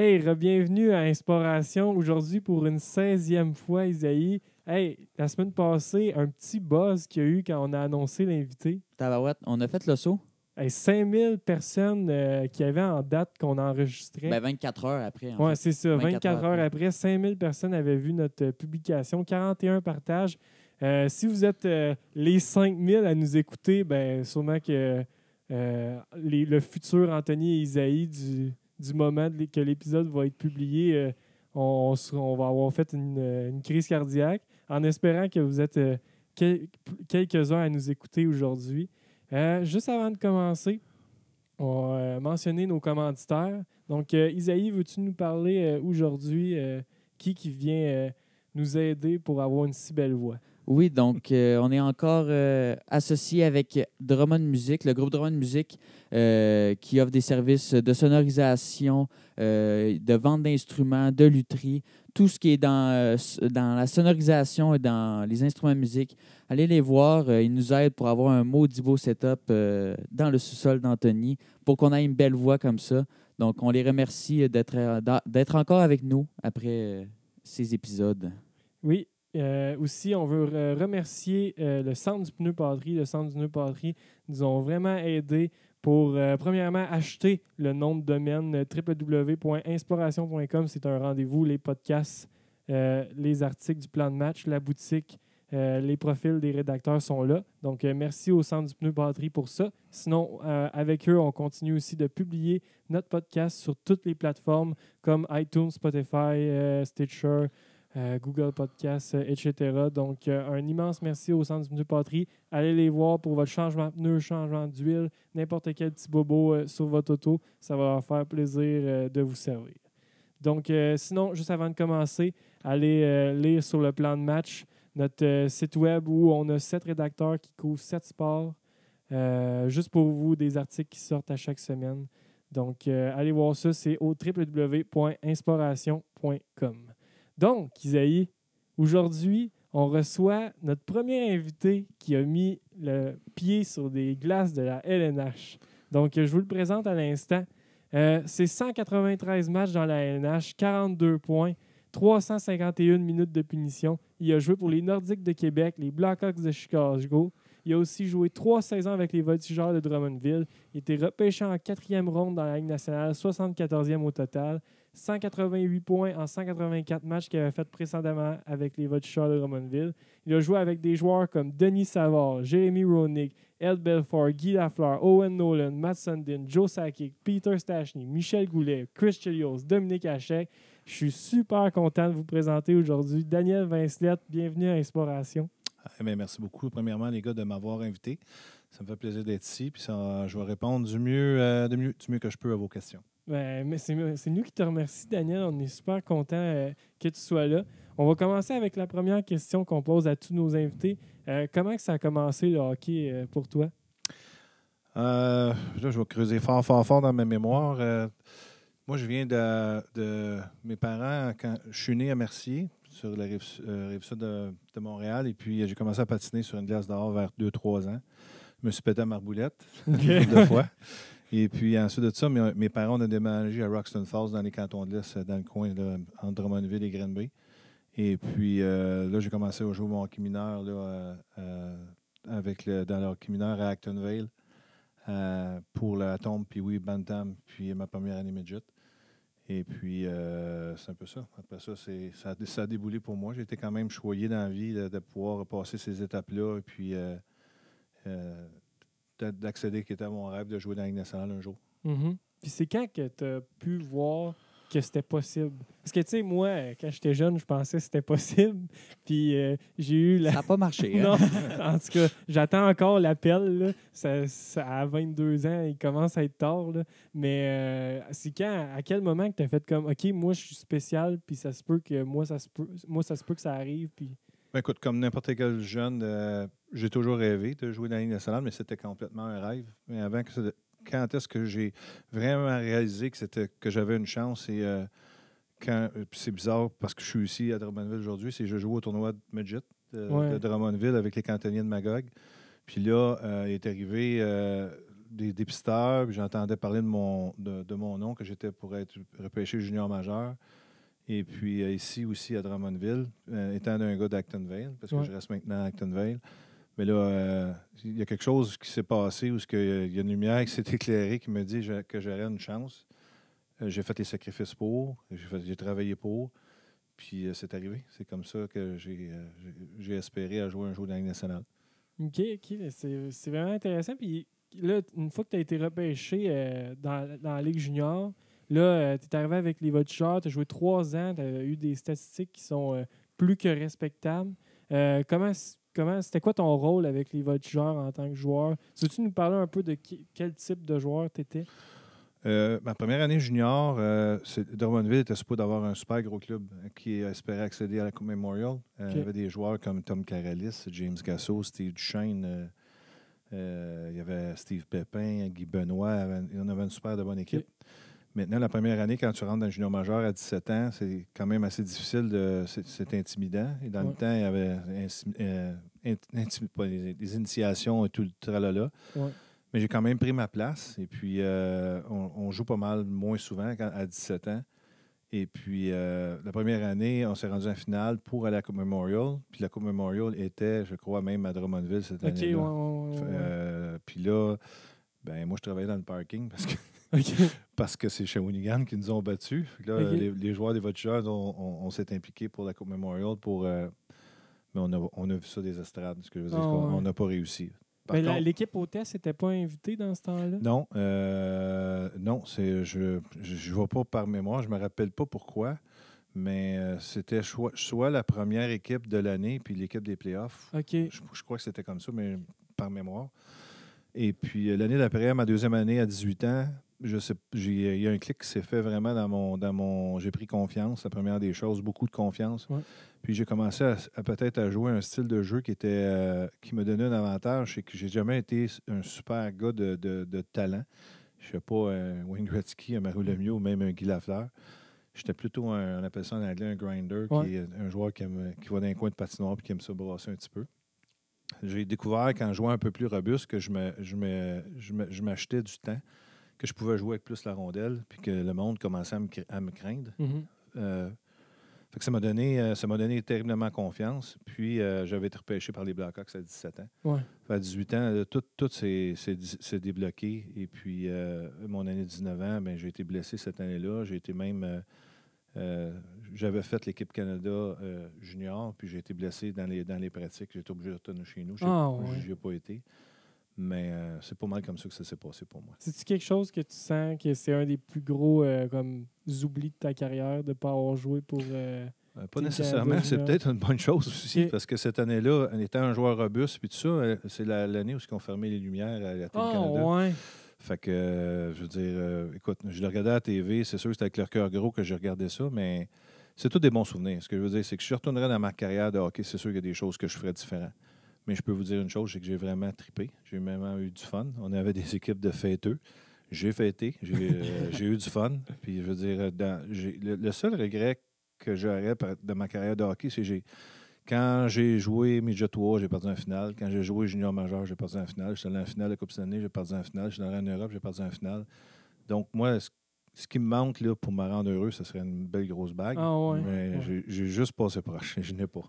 Hey, bienvenue à Inspiration. Aujourd'hui, pour une 16e fois, Isaïe. Hey, la semaine passée, un petit buzz qu'il y a eu quand on a annoncé l'invité. Tabarouette, on a fait le saut. Hey, 5000 personnes qui avaient en date qu'on enregistrait. Ben 24 heures après, en Oui, fait. c'est ça. 24 heures après. après, 5000 personnes avaient vu notre publication. 41 partages. Si vous êtes les 5000 à nous écouter, ben sûrement que le futur Anthony et Isaïe du moment que l'épisode va être publié, on va avoir fait une crise cardiaque en espérant que vous êtes quelques-uns à nous écouter aujourd'hui. Juste avant de commencer, on va mentionner nos commanditaires. Donc, Isaïe, veux-tu nous parler aujourd'hui qui vient nous aider pour avoir une si belle voix? Oui, donc on est encore associé avec Drummond Music, le groupe Drummond Music, qui offre des services de sonorisation, de vente d'instruments, de lutherie, tout ce qui est dans la sonorisation et dans les instruments de musique. Allez les voir, ils nous aident pour avoir un maudit beau setup dans le sous-sol d'Anthony pour qu'on ait une belle voix comme ça. Donc, on les remercie d'être encore avec nous après ces épisodes. Oui. Aussi, on veut remercier le Centre du pneu Patrie. Le Centre du pneu Patrie nous ont vraiment aidés pour, premièrement, acheter le nom de domaine www.inspiration.com. C'est un rendez-vous, les podcasts, les articles du plan de match, la boutique, les profils des rédacteurs sont là. Donc, merci au Centre du pneu Patrie pour ça. Sinon, avec eux, on continue aussi de publier notre podcast sur toutes les plateformes comme iTunes, Spotify, Stitcher, Google Podcasts, etc. Donc, un immense merci au Centre du pneu Patrie. Allez les voir pour votre changement de pneu, changement d'huile, n'importe quel petit bobo sur votre auto. Ça va leur faire plaisir de vous servir. Donc, sinon, juste avant de commencer, allez lire sur le plan de match notre site web où on a 7 rédacteurs qui couvrent 7 sports. Juste pour vous, des articles qui sortent à chaque semaine. Donc, allez voir ça, c'est au www.inspiration.com. Donc, Isaïe, aujourd'hui, on reçoit notre premier invité qui a mis le pied sur des glaces de la LNH. Donc, je vous le présente à l'instant. C'est 193 matchs dans la LNH, 42 points, 351 minutes de punition. Il a joué pour les Nordiques de Québec, les Blackhawks de Chicago. Il a aussi joué 3 saisons avec les Voltigeurs de Drummondville. Il était repêché en 4e ronde dans la Ligue nationale, 74e au total. 188 points en 184 matchs qu'il avait fait précédemment avec les Voltigeurs de Drummondville. Il a joué avec des joueurs comme Denis Savard, Jérémy Roenick, Ed Belfort, Guy Lafleur, Owen Nolan, Matt Sundin, Joe Sakic, Peter Stachny, Michel Goulet, Chris Chelios, Dominique Hachek. Je suis super content de vous présenter aujourd'hui Daniel Vincelette. Bienvenue à Inspiration. Bien, merci beaucoup, premièrement, les gars, de m'avoir invité. Ça me fait plaisir d'être ici. Puis je vais répondre du mieux que je peux à vos questions. Mais c'est nous qui te remercions, Daniel. On est super contents que tu sois là. On va commencer avec la première question qu'on pose à tous nos invités. Comment que ça a commencé le hockey pour toi? Là, je vais creuser fort dans ma mémoire. Moi, je viens de mes parents. Quand je suis né à Mercier, sur la rive sud de Montréal, et puis j'ai commencé à patiner sur une glace dehors vers 2-3 ans. Je me suis pété à Marboulette deux fois. Et puis ensuite de ça, mes parents ont déménagé à Roxton Falls, dans les cantons de l'Est, dans le coin là, entre Drummondville et Granby. Et puis là, j'ai commencé à jouer mon hockey mineur là, dans le hockey mineur à Actonville pour la tombe, puis oui, Bantam, puis ma première année midget. Et puis, c'est un peu ça. Après ça, ça a déboulé pour moi. J'ai été quand même choyé dans la vie de pouvoir passer ces étapes-là et puis d'accéder, qui était à mon rêve, de jouer dans la Ligue nationale un jour. Mm-hmm. Puis c'est quand que tu as pu voir que c'était possible? Parce que, tu sais, moi, quand j'étais jeune, je pensais que c'était possible. Puis j'ai eu Ça n'a pas marché. Non, en tout cas, j'attends encore l'appel. Là. Ça, à 22 ans, il commence à être tard. Là. Mais c'est à quel moment que tu as fait comme, OK, moi, je suis spécial, puis ça se peut que moi, ça se peut que ça arrive. Puis... Ben, écoute, comme n'importe quel jeune, j'ai toujours rêvé de jouer dans la Ligue nationale, mais c'était complètement un rêve. Mais quand est-ce que j'ai vraiment réalisé que j'avais une chance? Et c'est bizarre parce que je suis ici à Drummondville aujourd'hui, c'est que je joue au tournoi de midget de Drummondville avec les cantonniers de Magog. Puis là, il est arrivé des dépisteurs, puis j'entendais parler de mon nom, que j'étais pour être repêché junior majeur. Et puis ici aussi à Drummondville, étant un gars d'Actonville, parce que je reste maintenant à Actonville. Mais là, il y a quelque chose qui s'est passé où il y a une lumière qui s'est éclairée qui me dit que j'aurais une chance. J'ai fait les sacrifices pour, j'ai travaillé pour, puis c'est arrivé. C'est comme ça que j'ai espéré à jouer un jour dans la Ligue nationale. OK. C'est vraiment intéressant. Puis là, une fois que tu as été repêché dans la Ligue junior, là, tu es arrivé avec les Voltigeurs, tu as joué 3 ans, tu as eu des statistiques qui sont plus que respectables. C'était quoi ton rôle avec les Voltigeurs en tant que joueur? Veux-tu nous parler un peu de quel type de joueur tu étais? Ma première année junior, Drummondville était supposé d'avoir un super gros club qui espérait accéder à la Coupe Memorial. Il y avait des joueurs comme Tom Caralis, James Gasso, Steve Duchesne, il y avait Steve Pépin, Guy Benoit. On avait une super de bonne équipe. Maintenant, la première année, quand tu rentres dans le junior majeur à 17 ans, c'est quand même assez difficile, c'est intimidant. Et dans le temps, il y avait des initiations et tout le tralala. Ouais. Mais j'ai quand même pris ma place. Et puis, on joue pas mal moins souvent à 17 ans. Et puis, la première année, on s'est rendu en finale pour aller à la Coupe Memorial. Puis la Coupe Memorial était, je crois, même à Drummondville cette année-là. Puis là, moi, je travaillais dans le parking parce que c'est Shawinigan qui nous ont battus. Là, les joueurs des Voltigeurs, on s'est impliqués pour la Coupe Memorial. Mais on a vu ça des estrades. Ce que je veux dire, on n'a pas réussi. Mais l'équipe hôtesse n'était pas invitée dans ce temps-là? Non. Je ne vois pas par mémoire. Je ne me rappelle pas pourquoi. Mais c'était soit la première équipe de l'année puis l'équipe des playoffs. Okay. Je crois que c'était comme ça, mais par mémoire. Et puis l'année d'après, ma deuxième année à 18 ans, il y a un clic qui s'est fait vraiment dans mon. J'ai pris confiance, la première des choses, beaucoup de confiance. Ouais. Puis j'ai commencé à peut-être à jouer un style de jeu qui me donnait un avantage, c'est que j'ai jamais été un super gars de talent. Je ne suis pas un Wayne Gretzky, un Mario Lemieux ou même un Guy Lafleur. J'étais plutôt on appelle ça en anglais un grinder, qui est un joueur qui va dans un coin de patinoire et qui aime ça brasser un petit peu. J'ai découvert, quand je jouais un peu plus robuste, que je m'achetais du temps, que je pouvais jouer avec plus la rondelle, puis que le monde commençait à me craindre. Mm-hmm. Fait que ça m'a donné terriblement confiance. Puis, j'avais été repêché par les Blackhawks à 17 ans. Ouais. À 18 ans, tout s'est débloqué. Et puis, mon année de 19 ans, j'ai été blessé cette année-là. J'ai été même... j'avais fait l'équipe Canada junior, puis j'ai été blessé dans les pratiques. J'ai été obligé de retourner chez nous. Je n'y ai pas été. Mais c'est pas mal comme ça que ça s'est passé pour moi. C'est-tu quelque chose que tu sens que c'est un des plus gros comme oublis de ta carrière de ne pas avoir joué pour... pas nécessairement. C'est peut-être une bonne chose aussi, parce que cette année-là, en étant un joueur robuste, puis tout ça, c'est l'année où ils ont fermé les lumières à la Télé Canada. Ouais. Fait que, je veux dire, écoute, je le regardais à la TV, c'est sûr que c'était avec le cœur gros que je regardais ça, mais c'est tous des bons souvenirs. Ce que je veux dire, c'est que si je retournerais dans ma carrière de hockey, c'est sûr qu'il y a des choses que je ferais différentes. Mais je peux vous dire une chose, c'est que j'ai vraiment trippé. J'ai vraiment eu du fun. On avait des équipes de fêteux. J'ai fêté. J'ai eu du fun. Puis, je veux dire, le seul regret que j'aurais de ma carrière de hockey, c'est quand j'ai joué Midget 3, j'ai perdu en finale. Quand j'ai joué junior majeur, j'ai perdu en finale. Je suis allé en finale de la Coupe Stanley, j'ai perdu en finale. Je suis allé en Europe, j'ai perdu en finale. Donc, moi, ce qui me manque là, pour me rendre heureux, ce serait une belle grosse bague. Mais j'ai juste passé proche. Je n'ai pas.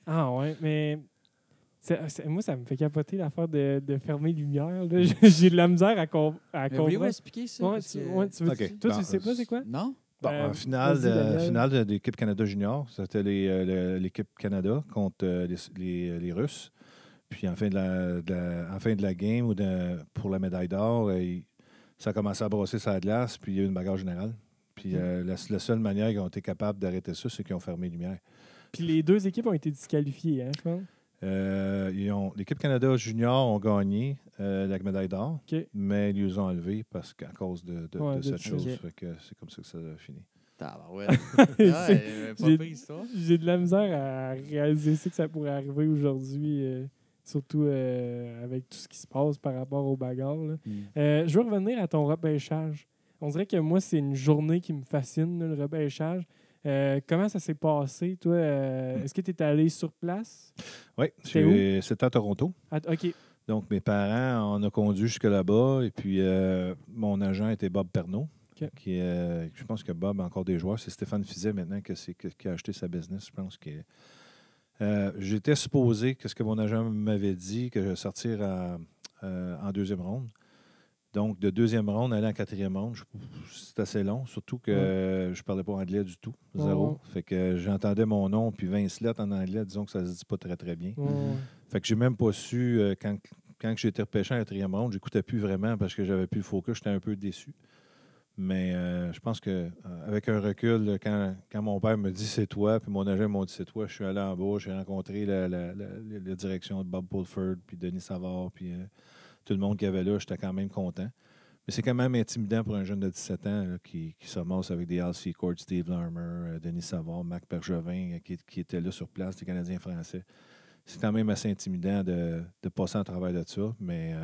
Ouais, mais moi, ça me fait capoter l'affaire de fermer les lumières. Là. J'ai de la misère à comprendre. Voulez-vous expliquer ça? Toi, tu sais pas c'est quoi? Non? En finale de l'équipe Canada Junior, c'était l'équipe Canada contre les Russes. Puis en fin de la game pour la médaille d'or, ça a commencé à brasser sa glace, puis il y a eu une bagarre générale. Puis la seule manière qu'ils ont été capables d'arrêter ça, c'est qu'ils ont fermé les lumières. Puis les deux équipes ont été disqualifiées, je pense. L'équipe Canada Junior ont gagné la médaille d'or, mais ils les ont enlevés à cause de cette chose. Fait que c'est comme ça que ça a fini. J'ai de la misère à réaliser que ça pourrait arriver aujourd'hui, surtout avec tout ce qui se passe par rapport aux bagarres. Je veux revenir à ton repêchage. On dirait que moi, c'est une journée qui me fascine, le repêchage. Comment ça s'est passé, toi? Est-ce que tu es allé sur place? Oui, c'était à Toronto. OK. Donc, mes parents, on a conduit jusque là-bas. Et puis, mon agent était Bob Pernaud. OK. Je pense que Bob a encore des joueurs. C'est Stéphane Fizet maintenant qui a acheté sa business. Je pense que j'étais supposé que ce que mon agent m'avait dit, que je vais sortir en deuxième ronde. Donc, de deuxième ronde, aller en quatrième ronde, c'est assez long. Surtout que je ne parlais pas anglais du tout. Zéro. Fait que j'entendais mon nom, puis 20 lettres en anglais, disons que ça ne se dit pas très, très bien. Fait que j'ai même pas su, quand j'ai été repêché en quatrième ronde, j'écoutais plus vraiment parce que j'avais plus le focus. J'étais un peu déçu. Mais je pense qu'avec un recul, quand mon père me dit c'est toi, puis mon agent m'a dit c'est toi, je suis allé en bas, j'ai rencontré la direction de Bob Pulford, puis Denis Savard, puis tout le monde qui avait là, j'étais quand même content. Mais c'est quand même intimidant pour un jeune de 17 ans là, qui se ramasse avec des Al Secord, Steve Larmer, Denis Savard, Marc Bergevin, qui étaient là sur place, des Canadiens français. C'est quand même assez intimidant de passer en travers de ça, mais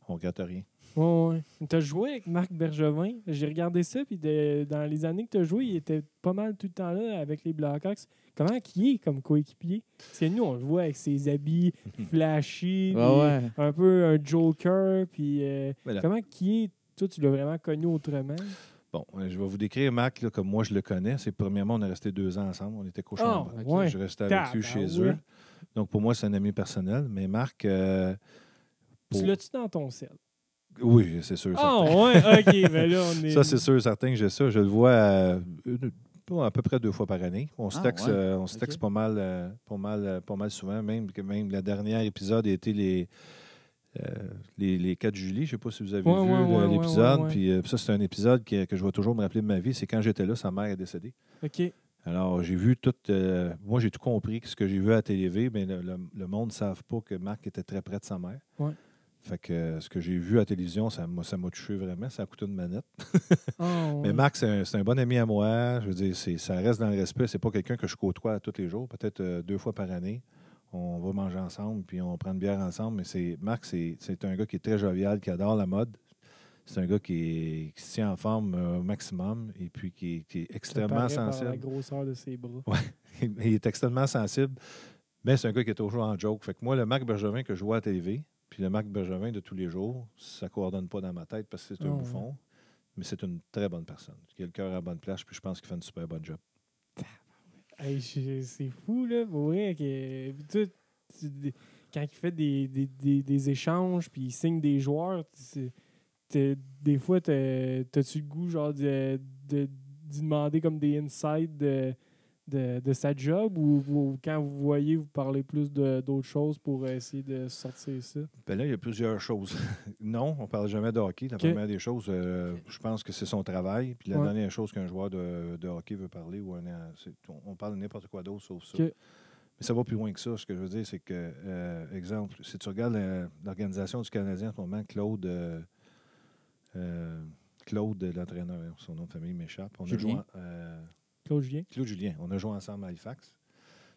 on ne regrette rien. Oui. Tu as joué avec Marc Bergevin. J'ai regardé ça, puis dans les années que tu as joué, il était pas mal tout le temps là avec les Blackhawks. Comment il est comme coéquipier? Parce que nous, on le voit avec ses habits flashy, un peu un joker. Puis comment il est? Toi, tu l'as vraiment connu autrement? Bon, je vais vous décrire Marc là, comme moi je le connais. C'est premièrement, on est resté 2 ans ensemble. On était cochons. Je restais avec lui chez eux. Donc, pour moi, c'est un ami personnel. Mais Marc... Tu l'as-tu dans ton sel? Oui, c'est sûr. OK. Ben là, on est... Ça, c'est sûr, certain que j'ai ça. Je le vois à peu près 2 fois par année. On se texte pas mal souvent. Même le dernier épisode a été les 4 juillet. Je ne sais pas si vous avez vu l'épisode. Puis ça, c'est un épisode que je vais toujours me rappeler de ma vie. C'est quand j'étais là, sa mère est décédée. OK. Alors, j'ai vu tout... moi, j'ai tout compris ce que j'ai vu à la télé, mais le monde ne savent pas que Marc était très près de sa mère. Ouais. Fait que ce que j'ai vu à la télévision, ça m'a touché vraiment. Ça a coûté une manette. Mais Marc, c'est un bon ami à moi. Je veux dire, ça reste dans le respect. C'est pas quelqu'un que je côtoie tous les jours, peut-être 2 fois par année. On va manger ensemble, puis on prend une bière ensemble. Mais Marc, c'est un gars qui est très jovial, qui adore la mode. C'est un gars qui se tient en forme au maximum et puis qui est extrêmement sensible. Par la grosseur de ses bras. Oui, il est extrêmement sensible. Mais c'est un gars qui est toujours en joke. Fait que moi, le Marc Bergevin que je vois à la TV, puis le Marc Bergevin de tous les jours, ça ne coordonne pas dans ma tête parce que c'est un bouffon. Mais c'est une très bonne personne. Qui a le cœur à la bonne place, puis je pense qu'il fait une super bonne job. Hey, c'est fou, là. Pour vrai, quand il fait des échanges, puis il signe des joueurs, des fois, t'as-tu le goût genre d'y demander comme des insights de sa job ou quand vous voyez, vous parlez plus d'autres choses pour essayer de sortir ça? Ben là, il y a plusieurs choses. Non, on ne parle jamais de hockey. La première des choses, je pense que c'est son travail. Puis la dernière chose qu'un joueur de hockey veut parler, on parle de n'importe quoi d'autre sauf ça. Mais ça va plus loin que ça. Ce que je veux dire, c'est que, exemple, si tu regardes l'organisation du Canadien en ce moment, Claude, l'entraîneur, son nom de famille m'échappe. Claude Julien. Claude Julien. On a joué ensemble à Halifax.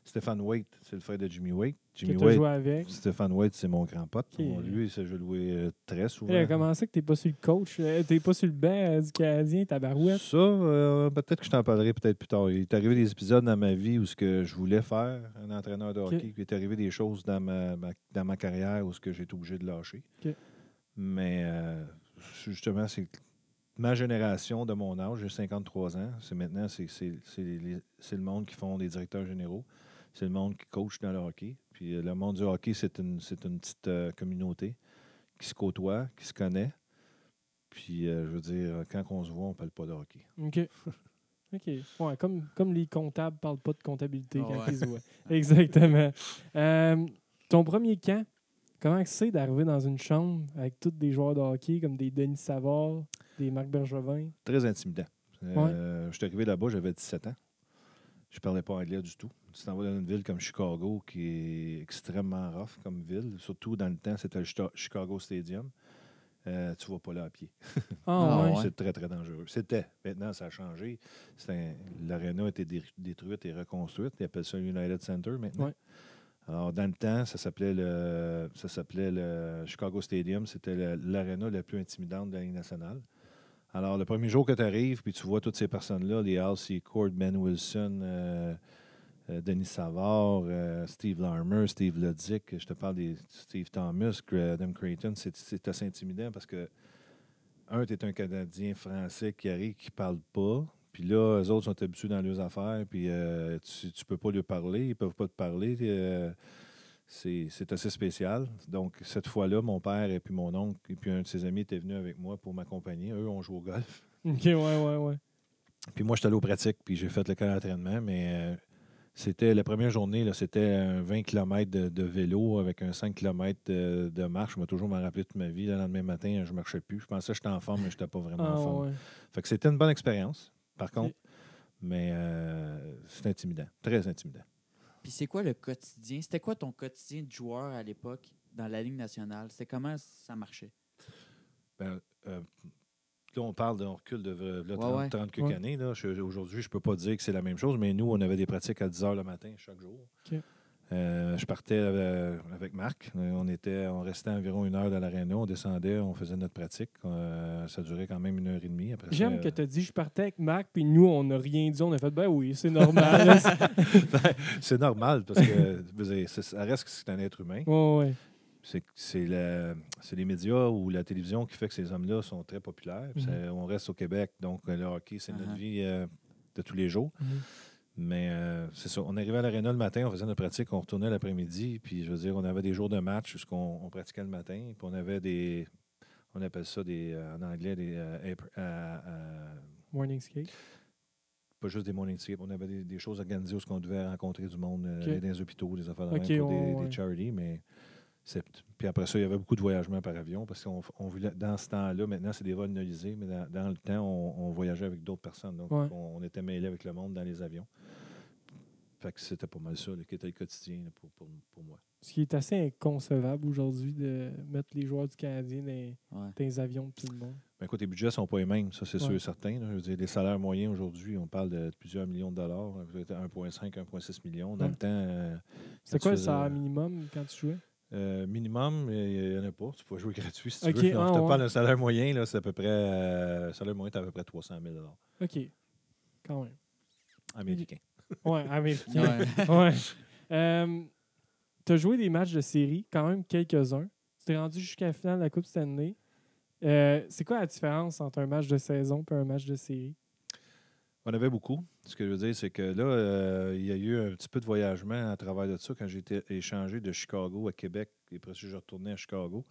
Stéphane Waite, c'est le frère de Jimmy Waite. Jimmy Waite, joué avec. Stéphane Waite, c'est mon grand pote. Lui, je joué très souvent. Comment ça que tu n'es pas sur le coach? Tu n'es pas sur le banc du Canadien, ta barouette? Ça, peut-être que je t'en parlerai peut-être plus tard. Il est arrivé des épisodes dans ma vie où ce que je voulais faire, un entraîneur de hockey. Il est arrivé des choses dans ma carrière où ce que j'ai été obligé de lâcher. Mais justement, c'est ma génération de mon âge, j'ai 53 ans. Maintenant, c'est le monde qui font des directeurs généraux. C'est le monde qui coach dans le hockey. Puis le monde du hockey, c'est une petite communauté qui se côtoie, qui se connaît. Puis, je veux dire, quand on se voit, on ne parle pas de hockey. OK. Ouais, comme les comptables ne parlent pas de comptabilité quand ils se voient. Exactement. Ton premier camp, comment c'est d'arriver dans une chambre avec tous des joueurs de hockey comme des Denis Savard, des Marc Bergevin? Très intimidant. Je suis arrivé là-bas, j'avais 17 ans. Je ne parlais pas anglais du tout. Tu t'en vas dans une ville comme Chicago, qui est extrêmement rough comme ville. Surtout dans le temps, c'était le Chicago Stadium. Tu ne vas pas là à pied. C'est très, très dangereux. C'était. Maintenant, ça a changé. L'aréna a été détruite et reconstruite. Ils appellent ça United Center maintenant. Ouais. Alors, dans le temps, ça s'appelait le Chicago Stadium. C'était l'aréna la plus intimidante de la Ligue nationale. Alors, le premier jour que tu arrives, puis tu vois toutes ces personnes-là, les Al Secord, Ben Wilson, Denis Savard, Steve Larmer, Steve Lodzik, je te parle des Steve Thomas, Adam Creighton, c'est assez intimidant parce que, tu es un Canadien français qui arrive, qui ne parle pas, puis là, eux autres sont habitués dans leurs affaires, puis tu ne peux pas leur parler, ils ne peuvent pas te parler. C'est assez spécial. Donc, cette fois-là, mon père et puis mon oncle et puis un de ses amis étaient venus avec moi pour m'accompagner. Eux, on joue au golf. OK, ouais. Puis moi, j'étais allé aux pratiques, puis j'ai fait le camp d'entraînement, mais c'était la première journée, là, c'était un 20 km de vélo avec un 5 km de marche. Je m'ai toujours m'en rappelé toute ma vie. Le lendemain matin, je ne marchais plus. Je pensais que j'étais en forme, mais je n'étais pas vraiment en forme. Ouais. Fait que c'était une bonne expérience, par contre, mais c'est intimidant, très intimidant. Puis c'est quoi le quotidien? C'était quoi ton quotidien de joueur à l'époque dans la Ligue nationale? C'était comment ça marchait? Ben, là, on parle d'un recul de 30 quelques années. Là. Aujourd'hui, je ne peux pas dire que c'est la même chose, mais nous, on avait des pratiques à 10 h le matin chaque jour. Okay. Je partais avec Marc. On restait environ 1 heure dans l'aréna. On descendait, on faisait notre pratique. Ça durait quand même 1 h 30. Après J'aime que tu as dit je partais avec Marc, puis nous, on n'a rien dit. On a fait ben oui, c'est normal. C'est normal parce que ça reste que c'est un être humain. Ouais. C'est les médias ou la télévision qui fait que ces hommes-là sont très populaires. On reste au Québec, donc le hockey, c'est notre vie de tous les jours. Mais c'est ça. On arrivait à l'aréna le matin, on faisait notre pratique, on retournait l'après-midi. Puis, je veux dire, on avait des jours de match jusqu'on on pratiquait le matin. Puis, on avait on appelle ça en anglais des morning skate. Pas juste des morning skate. On avait des choses organisées où on devait rencontrer du monde, Okay. dans les hôpitaux, des affaires de même pour des charities. Mais puis après ça, il y avait beaucoup de voyagements par avion parce qu'on dans ce temps-là, maintenant, c'est des vols nolisés, mais dans le temps, on voyageait avec d'autres personnes. Donc, on était mêlés avec le monde dans les avions. Fait que c'était pas mal ça qui était le quotidien là, pour moi. Ce qui est assez inconcevable aujourd'hui de mettre les joueurs du Canadien dans les avions de tout le monde. Ben, écoute, les budgets ne sont pas les mêmes, ça c'est sûr et certain. Là. Je veux dire, les salaires moyens aujourd'hui, on parle de plusieurs millions de dollars, 1,5, 1,6 millions. Dans le temps. C'est quoi le salaire minimum quand tu jouais? Minimum, il n'y en a pas. Tu peux jouer gratuit si tu veux. Non, je te parle d'un salaire moyen, là, c'est à peu près. Le salaire moyen est à peu près 300 000 $. OK. Quand même. Américain. Oui, américain. Tu as joué des matchs de série, quand même quelques-uns. Tu t'es rendu jusqu'à la finale de la Coupe Stanley. C'est quoi la différence entre un match de saison et un match de série? On avait beaucoup. Ce que je veux dire, c'est que là, il y a eu un petit peu de voyagement à travers de ça quand j'ai été échangé de Chicago à Québec et après ça, je retournais à Chicago.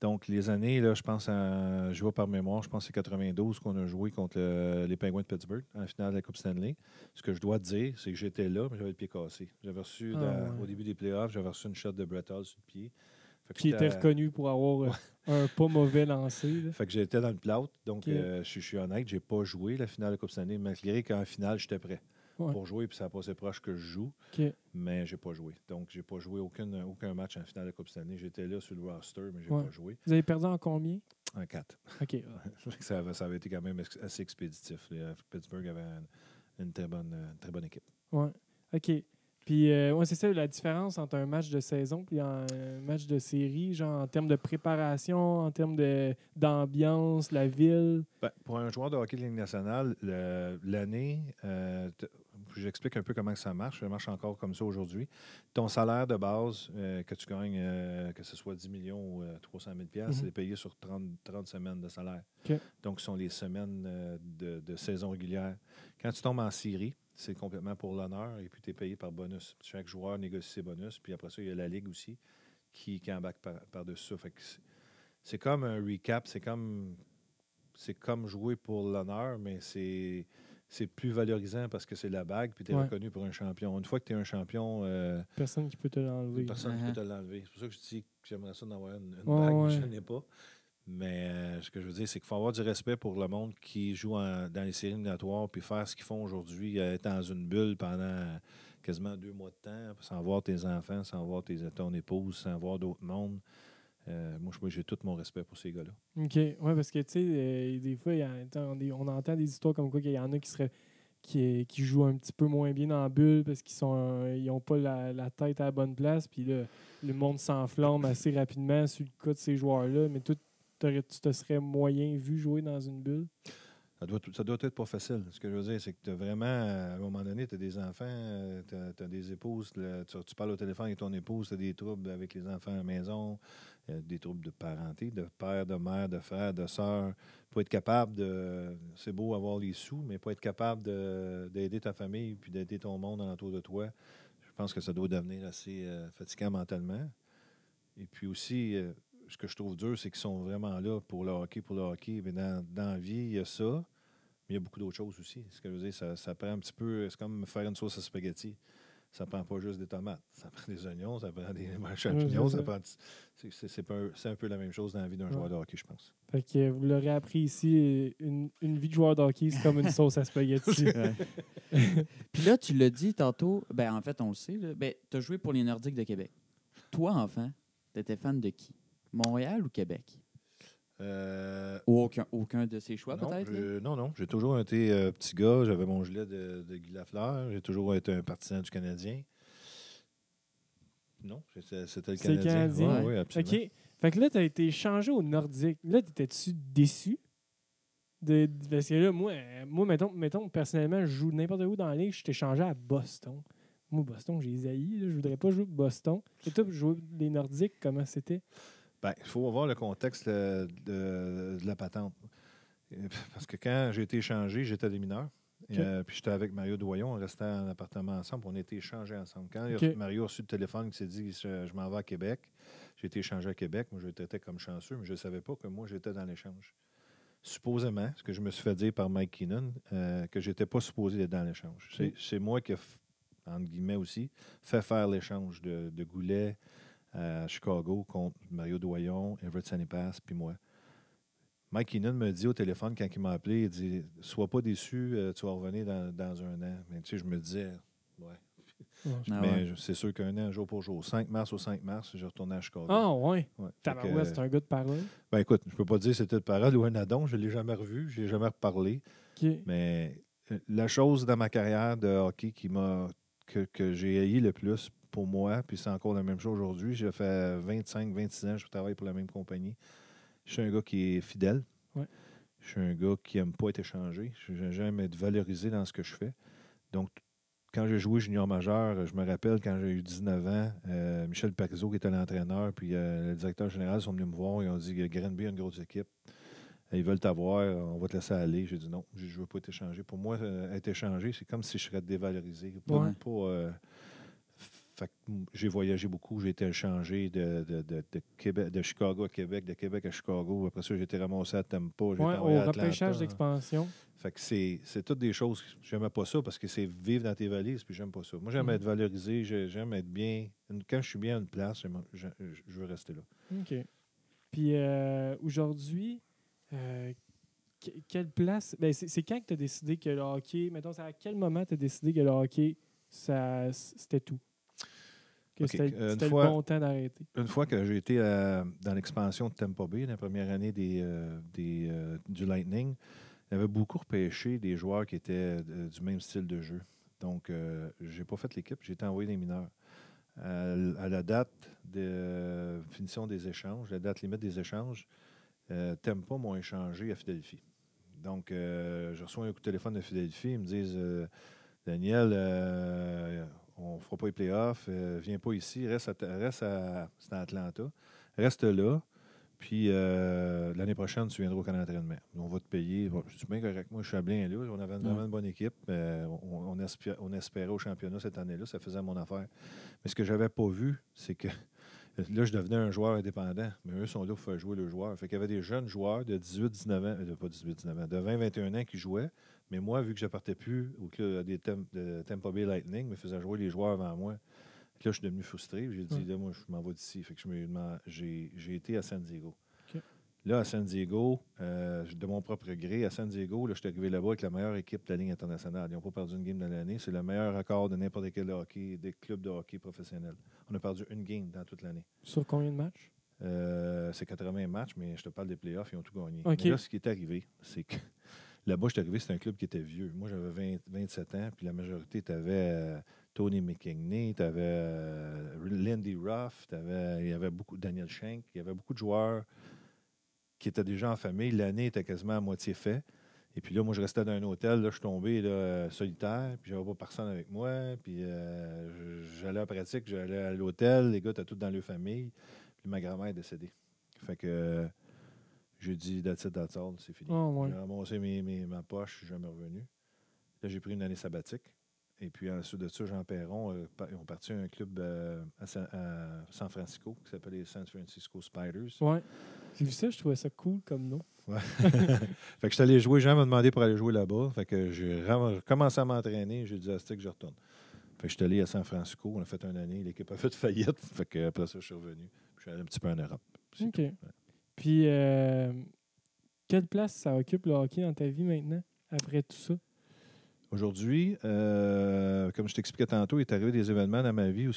Donc, les années, là, je pense, je vois par mémoire, je pense que c'est 92 qu'on a joué contre les Penguins de Pittsburgh en finale de la Coupe Stanley. Ce que je dois te dire, c'est que j'étais là, mais j'avais le pied cassé. J'avais reçu, au début des playoffs, j'avais reçu une shot de Brett Hull sur le pied. Qui était reconnu pour avoir un pas mauvais lancé. Là. Fait que j'étais dans le plâtre. Donc, je suis honnête, j'ai pas joué la finale de la Coupe Stanley, malgré qu'en finale, j'étais prêt pour jouer, puis ça a passé proche que je joue. Mais j'ai pas joué. Donc, j'ai pas joué aucun match en finale de la Coupe Stanley. J'étais là sur le roster, mais j'ai pas joué. Vous avez perdu en combien? En 4. OK. Ça avait été quand même assez expéditif. Pittsburgh avait une très bonne équipe. Oui. OK. Puis, c'est ça la différence entre un match de saison et un match de série, genre en termes de préparation, en termes d'ambiance, la ville. Ben, pour un joueur de hockey de Ligue nationale, l'année, j'explique un peu comment ça marche. Ça marche encore comme ça aujourd'hui. Ton salaire de base que tu gagnes, que ce soit 10 millions ou 300 000 $, c'est payé sur 30 semaines de salaire. Okay. Donc, ce sont les semaines de saison régulière. Quand tu tombes en série, c'est complètement pour l'honneur et puis tu es payé par bonus. Chaque joueur négocie ses bonus. Puis après ça, il y a la Ligue aussi qui embarque par-dessus ça. Fait que c'est comme un recap. C'est comme jouer pour l'honneur, mais c'est plus valorisant parce que c'est la bague puis tu es reconnu pour un champion. Une fois que tu es un champion... personne qui peut te l'enlever. Personne qui peut te l'enlever. C'est pour ça que je dis que j'aimerais ça d'avoir une bague, mais je n'en ai pas. Mais ce que je veux dire, c'est qu'il faut avoir du respect pour le monde qui joue dans les séries éliminatoires puis faire ce qu'ils font aujourd'hui, être dans une bulle pendant quasiment 2 mois de temps, sans voir tes enfants, sans voir ton épouse, sans voir d'autres mondes. Moi, j'ai tout mon respect pour ces gars-là. OK. Oui, parce que, tu sais, des fois, on entend des histoires comme quoi qu'il y en a qui jouent un petit peu moins bien dans la bulle parce qu'ils n'ont pas la tête à la bonne place. Puis là, le monde s'enflamme assez rapidement sur le cas de ces joueurs-là. Mais toi, tu te serais moyen vu jouer dans une bulle? Ça doit être pas facile. Ce que je veux dire, c'est que tu as vraiment, à un moment donné, tu as des enfants, tu as des épouses, tu parles au téléphone avec ton épouse, tu as des troubles avec les enfants à la maison, des troubles de parenté, de père, de mère, de frère, de sœur. Faut être capable de. C'est beau avoir les sous, mais pas être capable d'aider ta famille puis d'aider ton monde autour de toi. Je pense que ça doit devenir assez fatigant mentalement. Et puis aussi, ce que je trouve dur, c'est qu'ils sont vraiment là pour le hockey, pour le hockey. Mais dans la vie, il y a ça. Mais il y a beaucoup d'autres choses aussi. Ce que je veux dire, ça prend un petit peu. C'est comme faire une sauce à spaghetti. Ça prend pas juste des tomates. Ça prend des oignons, ça prend des champignons. c'est ça. C'est un peu la même chose dans la vie d'un joueur de hockey, je pense. Fait que vous l'aurez appris ici, une vie de joueur de hockey, c'est comme une sauce à spaghetti. Ouais. Puis là, tu l'as dit tantôt, ben en fait, on le sait, tu as joué pour les Nordiques de Québec. Toi, enfant, tu étais fan de qui? Montréal ou Québec? Ou aucun de ces choix, peut-être? Non. J'ai toujours été petit gars. J'avais mon gilet de Guy Lafleur. J'ai toujours été un partisan du Canadien. Non, c'était le C'est le Canadien. Canadien. Oui, absolument. OK. Fait que là, tu as été changé au Nordique. Là, t'étais-tu déçu? Parce que là, moi mettons, personnellement, je joue n'importe où dans la ligue, je t'ai changé à Boston. Moi, Boston, j'ai les haïs. Je voudrais pas jouer pour Boston. Et toi, pour jouer les Nordiques, comment c'était? Bien, il faut voir le contexte de la patente. Parce que quand j'ai été échangé, j'étais des mineurs. OK. Puis j'étais avec Mario Doyon, on restait en appartement ensemble, puis on a été échangés ensemble. Quand OK. Mario a reçu le téléphone qui s'est dit je m'en vais à Québec, j'ai été échangé à Québec. Moi, je l'étais comme chanceux, mais je ne savais pas que moi, j'étais dans l'échange. Supposément, ce que je me suis fait dire par Mike Keenan, que je n'étais pas supposé être dans l'échange. C'est moi qui ai, entre guillemets aussi, fait faire l'échange de Goulet à Chicago contre Mario Doyon, Everett Sanipass, puis moi. Mike Keenan me dit au téléphone, quand il m'a appelé, il dit « Sois pas déçu, tu vas revenir dans un an. » Mais tu sais, je me disais « Ouais. » Mais c'est sûr qu'un an, jour pour jour. 5 mars au 5 mars, je retournais à Chicago. Ah, ouais. Ouais. Tabarouette, c'est un gars de parole. Ben écoute, je peux pas dire que c'était de parole ou un addon. Je ne l'ai jamais revu, je ne l'ai jamais reparlé. OK. Mais la chose dans ma carrière de hockey que j'ai haï le plus pour moi, puis c'est encore la même chose aujourd'hui, j'ai fait 25-26 ans, je travaille pour la même compagnie. Je suis un gars qui est fidèle. Ouais. Je suis un gars qui n'aime pas être échangé. J'aime être valorisé dans ce que je fais. Donc, quand j'ai joué junior majeur, je me rappelle quand j'ai eu 19 ans, Michel Parizeau, qui était l'entraîneur, puis le directeur général sont venus me voir. Ils ont dit Granby a une grosse équipe. Ils veulent t'avoir, on va te laisser aller. J'ai dit non, je ne veux pas être échangé. Pour moi, être échangé, c'est comme si je serais dévalorisé. Fait que j'ai voyagé beaucoup, j'ai été échangé de Québec, de Chicago à Québec, de Québec à Chicago. Après ça, j'ai été ramassé à Tampa, j'ai été envoyé Au à Atlanta. repêchage d'expansion. Fait que c'est toutes des choses. J'aimais pas ça parce que c'est vivre dans tes valises, puis j'aime pas ça. Moi, j'aime être valorisé, j'aime être bien. Quand je suis bien à une place, je veux rester là. OK. Puis aujourd'hui, quelle place. Ben, c'est quand que tu as décidé que le hockey. Mettons, c'est à quel moment tu as décidé que le hockey, c'était tout? Que Okay. c'était le bon temps d'arrêter. Une fois que j'ai été dans l'expansion de Tampa Bay, la première année du Lightning, il y avait beaucoup repêché des joueurs qui étaient du même style de jeu. Donc, je n'ai pas fait l'équipe, j'ai été envoyé des mineurs. À la date de finition des échanges, la date limite des échanges, Tampa m'ont échangé à Philadelphie. Donc, je reçois un coup de téléphone de Philadelphie, ils me disent Daniel, on ne fera pas les playoffs, viens pas ici, c'est à Atlanta, reste là, puis l'année prochaine, tu viendras au camp d'entraînement. On va te payer. Bon, je suis bien correct. Moi, je suis bien là. On avait vraiment une bonne équipe. On espérait au championnat cette année-là. Ça faisait mon affaire. Mais ce que je n'avais pas vu, c'est que là, je devenais un joueur indépendant. Mais eux sont là pour faire jouer le joueur. Fait qu'il y avait des jeunes joueurs de 18-19 ans, pas 18-19 ans, de 20-21 ans qui jouaient. Mais moi, vu que je ne partais plus au club de Tampa Bay Lightning, me faisait jouer les joueurs avant moi. Là, je suis devenu frustré. J'ai dit, là, moi, je m'en vais d'ici. Fait que j'ai été à San Diego. Okay. Là, à San Diego, de mon propre gré, à San Diego, là, je suis arrivé là-bas avec la meilleure équipe de la Ligue internationale. Ils n'ont pas perdu une game de l'année. C'est le meilleur record de n'importe quel hockey, des clubs de hockey professionnels. On a perdu une game dans toute l'année. Sur combien de matchs? C'est 80 matchs, mais je te parle des playoffs, ils ont tout gagné. Okay. Mais là, ce qui est arrivé, c'est que là-bas, je suis arrivé, c'était un club qui était vieux. Moi, j'avais 27 ans, puis la majorité, tu avais Tony McKinney, tu avais Lindy Ruff, il y avait beaucoup Daniel Schenk, il y avait beaucoup de joueurs qui étaient déjà en famille. L'année était quasiment à moitié fait. Et puis là, moi, je restais dans un hôtel. Là, je suis tombé là, solitaire. Puis j'avais pas personne avec moi. Puis j'allais à la pratique, j'allais à l'hôtel. Les gars étaient tous dans leur famille. Puis ma grand-mère est décédée. Fait que j'ai dit, that's it, that's all, c'est fini. Oh, ouais. J'ai ramassé ma poche, je suis jamais revenu. Là, j'ai pris une année sabbatique. Et puis ensuite de ça, Jean Perron, ils ont parti à un club à San Francisco qui s'appelle les San Francisco Spiders. Ouais. J'ai vu ça, je trouvais ça cool comme nom. Ouais. Fait que je suis allé jouer. Jean m'a demandé pour aller jouer là-bas. Fait que j'ai commencé à m'entraîner. J'ai dit à Stick que je retourne. Fait que je suis allé à San Francisco. On a fait une année. L'équipe a fait faillite. Fait que après ça, je suis revenu. Puis je suis allé un petit peu en Europe. C'est OK. tout. Ouais. Puis, quelle place ça occupe le hockey dans ta vie maintenant, après tout ça? Aujourd'hui, comme je t'expliquais tantôt, il est arrivé des événements dans ma vie où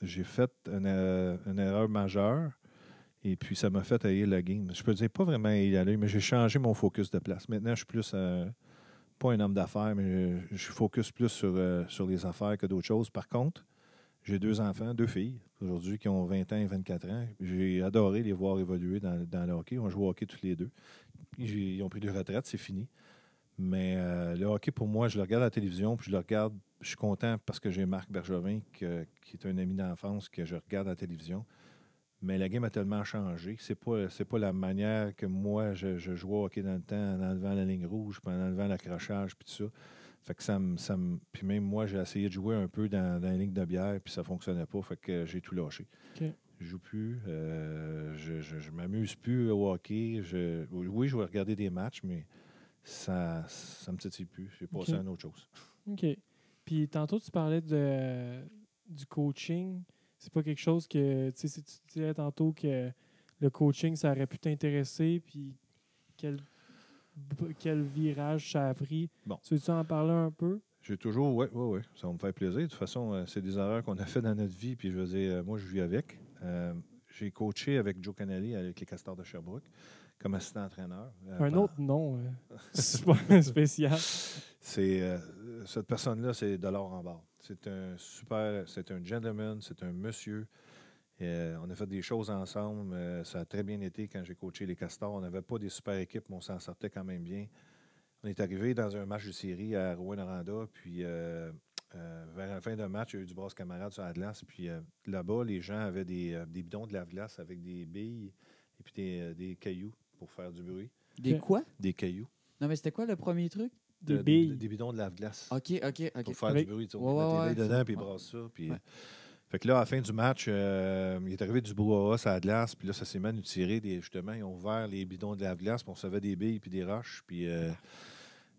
j'ai fait une erreur majeure et puis ça m'a fait haïr la game. Je peux dire pas vraiment y aller, mais j'ai changé mon focus de place. Maintenant, je suis plus, pas un homme d'affaires, mais je focus plus sur les affaires que d'autres choses. Par contre, j'ai 2 enfants, 2 filles, aujourd'hui, qui ont 20 ans et 24 ans. J'ai adoré les voir évoluer dans le hockey. On joue au hockey tous les deux. Ils ont pris de retraite, c'est fini. Mais le hockey, pour moi, je le regarde à la télévision, puis je le regarde. Je suis content parce que j'ai Marc Bergevin, qui est un ami d'enfance que je regarde à la télévision. Mais la game a tellement changé. C'est pas la manière que moi, je jouais au hockey dans le temps, en enlevant la ligne rouge, puis en enlevant l'accrochage, puis tout ça. Fait que puis même moi, j'ai essayé de jouer un peu dans la ligne de bière, puis ça fonctionnait pas. Fait que j'ai tout lâché. OK. Je joue plus. Je m'amuse plus au hockey. Oui, je vais regarder des matchs, mais ça me titille plus. J'ai passé à une autre chose. OK. Puis tantôt, tu parlais du coaching. C'est pas quelque chose que, tu sais, si tu disais tantôt que le coaching, ça aurait pu t'intéresser, puis quel virage ça a pris. Bon. Tu veux-tu en parler un peu? J'ai toujours, oui, ça va me faire plaisir. De toute façon, c'est des erreurs qu'on a fait dans notre vie, puis je veux dire, moi, je vis avec. J'ai coaché avec Joe Canelli, avec les Castors de Sherbrooke, comme assistant-entraîneur. Un autre nom super spécial. Cette personne-là, c'est Delors en barre. C'est un gentleman, c'est un monsieur. On a fait des choses ensemble. Ça a très bien été quand j'ai coaché les Castors. On n'avait pas des super équipes, mais on s'en sortait quand même bien. On est arrivé dans un match de série à Rouyn-Noranda, puis vers la fin d'un match, il y a eu du brasse camarade sur la glace. Puis là-bas, les gens avaient des bidons de lave-glace avec des billes et puis des cailloux pour faire du bruit. Des quoi? Des cailloux. Non, mais c'était quoi le premier truc? Des billes. Des bidons de lave-glace. OK. Pour faire Avec- du bruit. Tu Ouais, ouais, mets tes billes dedans, ouais. puis ils brassent ça. Puis, Ouais. fait que là, à la fin du match, il est arrivé du brouhaha sur la glace, puis là, ça s'est mal tiré. Justement, ils ont ouvert les bidons de lave-glace, puis on recevait des billes puis des roches, puis de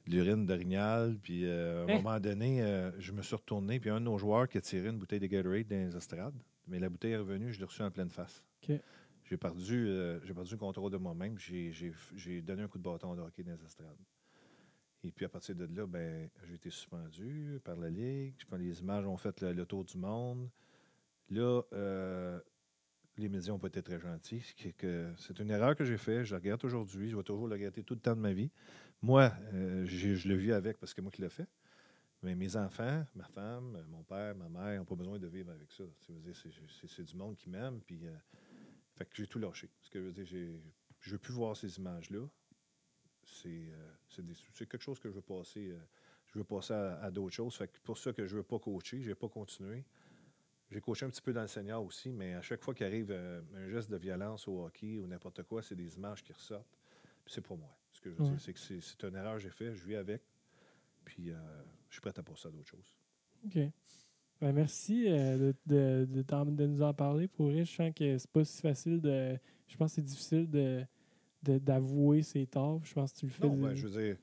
l'urine d'orignal. Puis à un moment donné, je me suis retourné, puis un de nos joueurs qui a tiré une bouteille de Gatorade dans les estrades, mais la bouteille est revenue, je l'ai reçue en pleine face. OK. J'ai perdu le contrôle de moi-même. J'ai donné un coup de bâton de hockey dans les estrades. Et puis, à partir de là, j'ai été suspendu par la Ligue. Je pense que les images ont fait le tour du monde. Là, les médias n'ont pas été très gentils. C'est une erreur que j'ai faite. Je la regrette aujourd'hui. Je vais toujours la regretter tout le temps de ma vie. Moi, je le vis avec parce que c'est moi qui l'ai fait. Mais mes enfants, ma femme, mon père, ma mère n'ont pas besoin de vivre avec ça. C'est du monde qui m'aime. Puis, fait que j'ai tout lâché. Parce que je veux dire, je ne veux plus voir ces images-là. C'est quelque chose que je veux passer. Je veux passer à d'autres choses. Fait que pour ça que je ne veux pas coacher, je ne vais pas continuer. J'ai coaché un petit peu dans le senior aussi, mais à chaque fois qu'il arrive un geste de violence au hockey ou n'importe quoi, c'est des images qui ressortent. Puis c'est pour moi. Ce que je veux dire, c'est que c'est une erreur que j'ai faite, je vis avec. Puis je suis prêt à passer à d'autres choses. OK. Merci de nous en parler. Pour vrai, je sens que c'est pas si facile de. Je pense que c'est difficile d'avouer ses torts. Je pense que tu le fais. Non, je veux dire,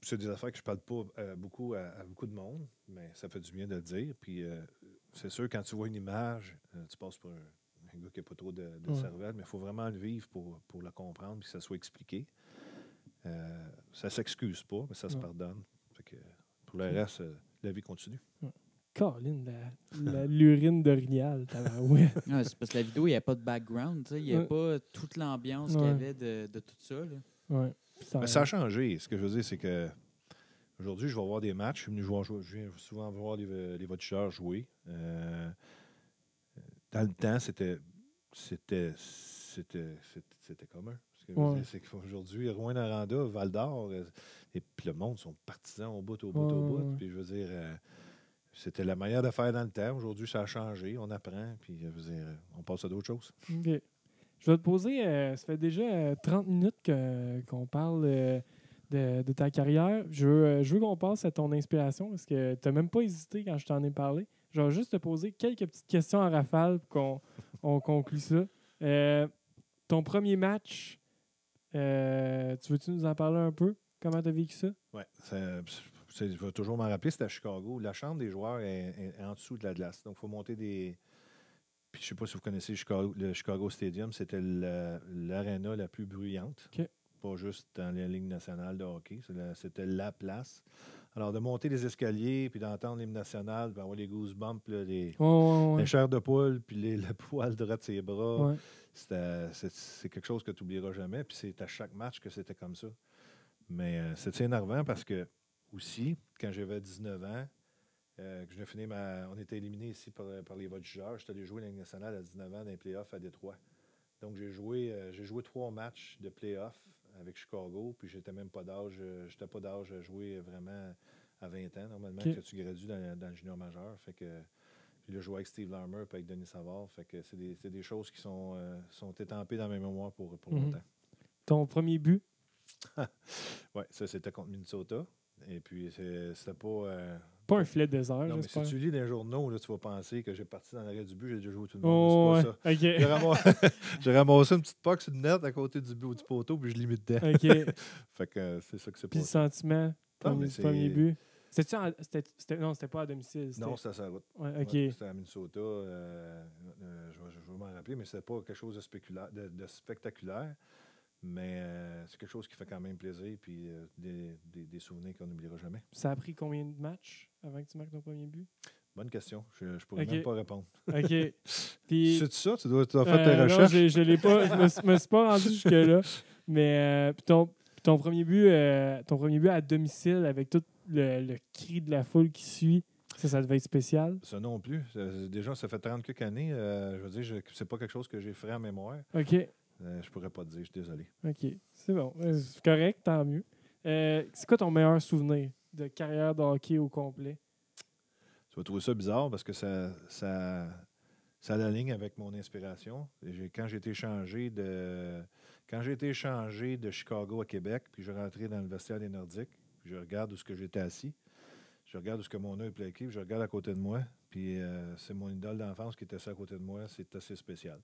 c'est des affaires que je parle pas beaucoup à beaucoup de monde, mais ça fait du bien de le dire. Puis c'est sûr, quand tu vois une image, tu passes pour un gars qui n'a pas trop de cervelle, mais il faut vraiment le vivre pour le comprendre et que ça soit expliqué. Ça ne s'excuse pas, mais ça se pardonne. Fait que, pour le reste, la vie continue. Caroline, l'urine d'orignal. Ouais. Non, c'est parce que la vidéo, il n'y a pas de background. Il n'y a pas toute l'ambiance qu'il y avait de tout ça. Là. Ouais. Ça a changé. Ce que je veux dire, c'est que aujourd'hui, je vais voir des matchs. Je viens souvent voir les voltigeurs jouer. Dans le temps, c'était commun. que je veux dire, c'est qu'aujourd'hui, Rouyn-Noranda, Val-d'Or, et puis le monde sont partisans au bout, au bout. Puis je veux dire, c'était la manière de faire dans le temps. Aujourd'hui, ça a changé, on apprend, puis je veux dire, on passe à d'autres choses. OK. Je vais te poser, ça fait déjà 30 minutes qu'on parle de ta carrière. Je veux qu'on passe à ton inspiration parce que tu n'as même pas hésité quand je t'en ai parlé. Je vais juste te poser quelques petites questions en rafale pour qu'on conclue ça. Ton premier match, tu veux-tu nous en parler un peu? Comment tu as vécu ça? Oui, je vais toujours m'en rappeler, c'était à Chicago. La chambre des joueurs est en dessous de la glace. Donc, il faut monter des... Puis, je ne sais pas si vous connaissez le Chicago Stadium, c'était l'aréna la plus bruyante. OK. Pas juste dans la Ligue nationale de hockey. C'était la place. Alors, de monter les escaliers, puis d'entendre l'hymne national, puis avoir les goosebumps, là, les chairs de poule, puis le poil droit de ses bras, c'est quelque chose que tu n'oublieras jamais. Puis c'est à chaque match que c'était comme ça. Mais c'était énervant parce que, aussi, quand j'avais 19 ans, que je fini on était éliminé ici par les votes jugeurs. J'étais allé jouer la Ligue nationale à 19 ans dans les playoffs à Détroit. Donc, j'ai joué 3 matchs de playoffs avec Chicago, puis j'étais même pas d'âge. J'étais pas d'âge à jouer vraiment à 20 ans, normalement, que tu gradues dans le junior majeur. Fait que, puis là, je jouais avec Steve Larmer et avec Denis Savard. Fait que c'est des choses qui sont étampées dans mes mémoires pour longtemps. Ton premier but? Oui, ça, c'était contre Minnesota. Et puis, c'était pas... Pas un filet désert, non, j'espère. mais si tu lis dans les journaux, là, tu vas penser que j'ai parti dans l'arrêt du but, j'ai déjà joué tout le monde. C'est pas ça. Okay. J'ai ramassé une petite puck sur le net à côté du but ou du poteau, puis je l'ai mis dedans. OK. Fait que c'est ça que c'est Puis pas. le sentiment, premier but. Non, c'était pas à domicile. Non, c'était à sa route. Ouais, OK. Ouais, c'était à Minnesota. Je vais m'en rappeler, mais c'était pas quelque chose de spectaculaire. Mais c'est quelque chose qui fait quand même plaisir, puis des souvenirs qu'on n'oubliera jamais. Ça a pris combien de matchs avant que tu marques ton premier but? Bonne question. Je pourrais même pas répondre. OK. Puis, c'est ça? Tu dois faire tes recherches? Non, je l'ai pas. Je me suis pas rendu jusque-là. Mais ton premier but à domicile avec tout le cri de la foule qui suit, ça devait être spécial. Ça non plus. Déjà, ça fait 30 quelques années. Je veux dire, c'est pas quelque chose que j'ai fait en mémoire. OK. Je pourrais pas te dire, je suis désolé. OK. C'est bon. C'est correct, tant mieux. C'est quoi ton meilleur souvenir de carrière de hockey au complet? Tu vas trouver ça bizarre parce que ça l'aligne avec mon inspiration. Quand j'ai été échangé de Chicago à Québec, puis je rentrais dans le vestiaire des Nordiques, puis je regarde où ce que j'étais assis, je regarde où ce que mon œil est plaqué, puis je regarde à côté de moi, puis c'est mon idole d'enfance qui était assis à côté de moi. C'est assez spécial.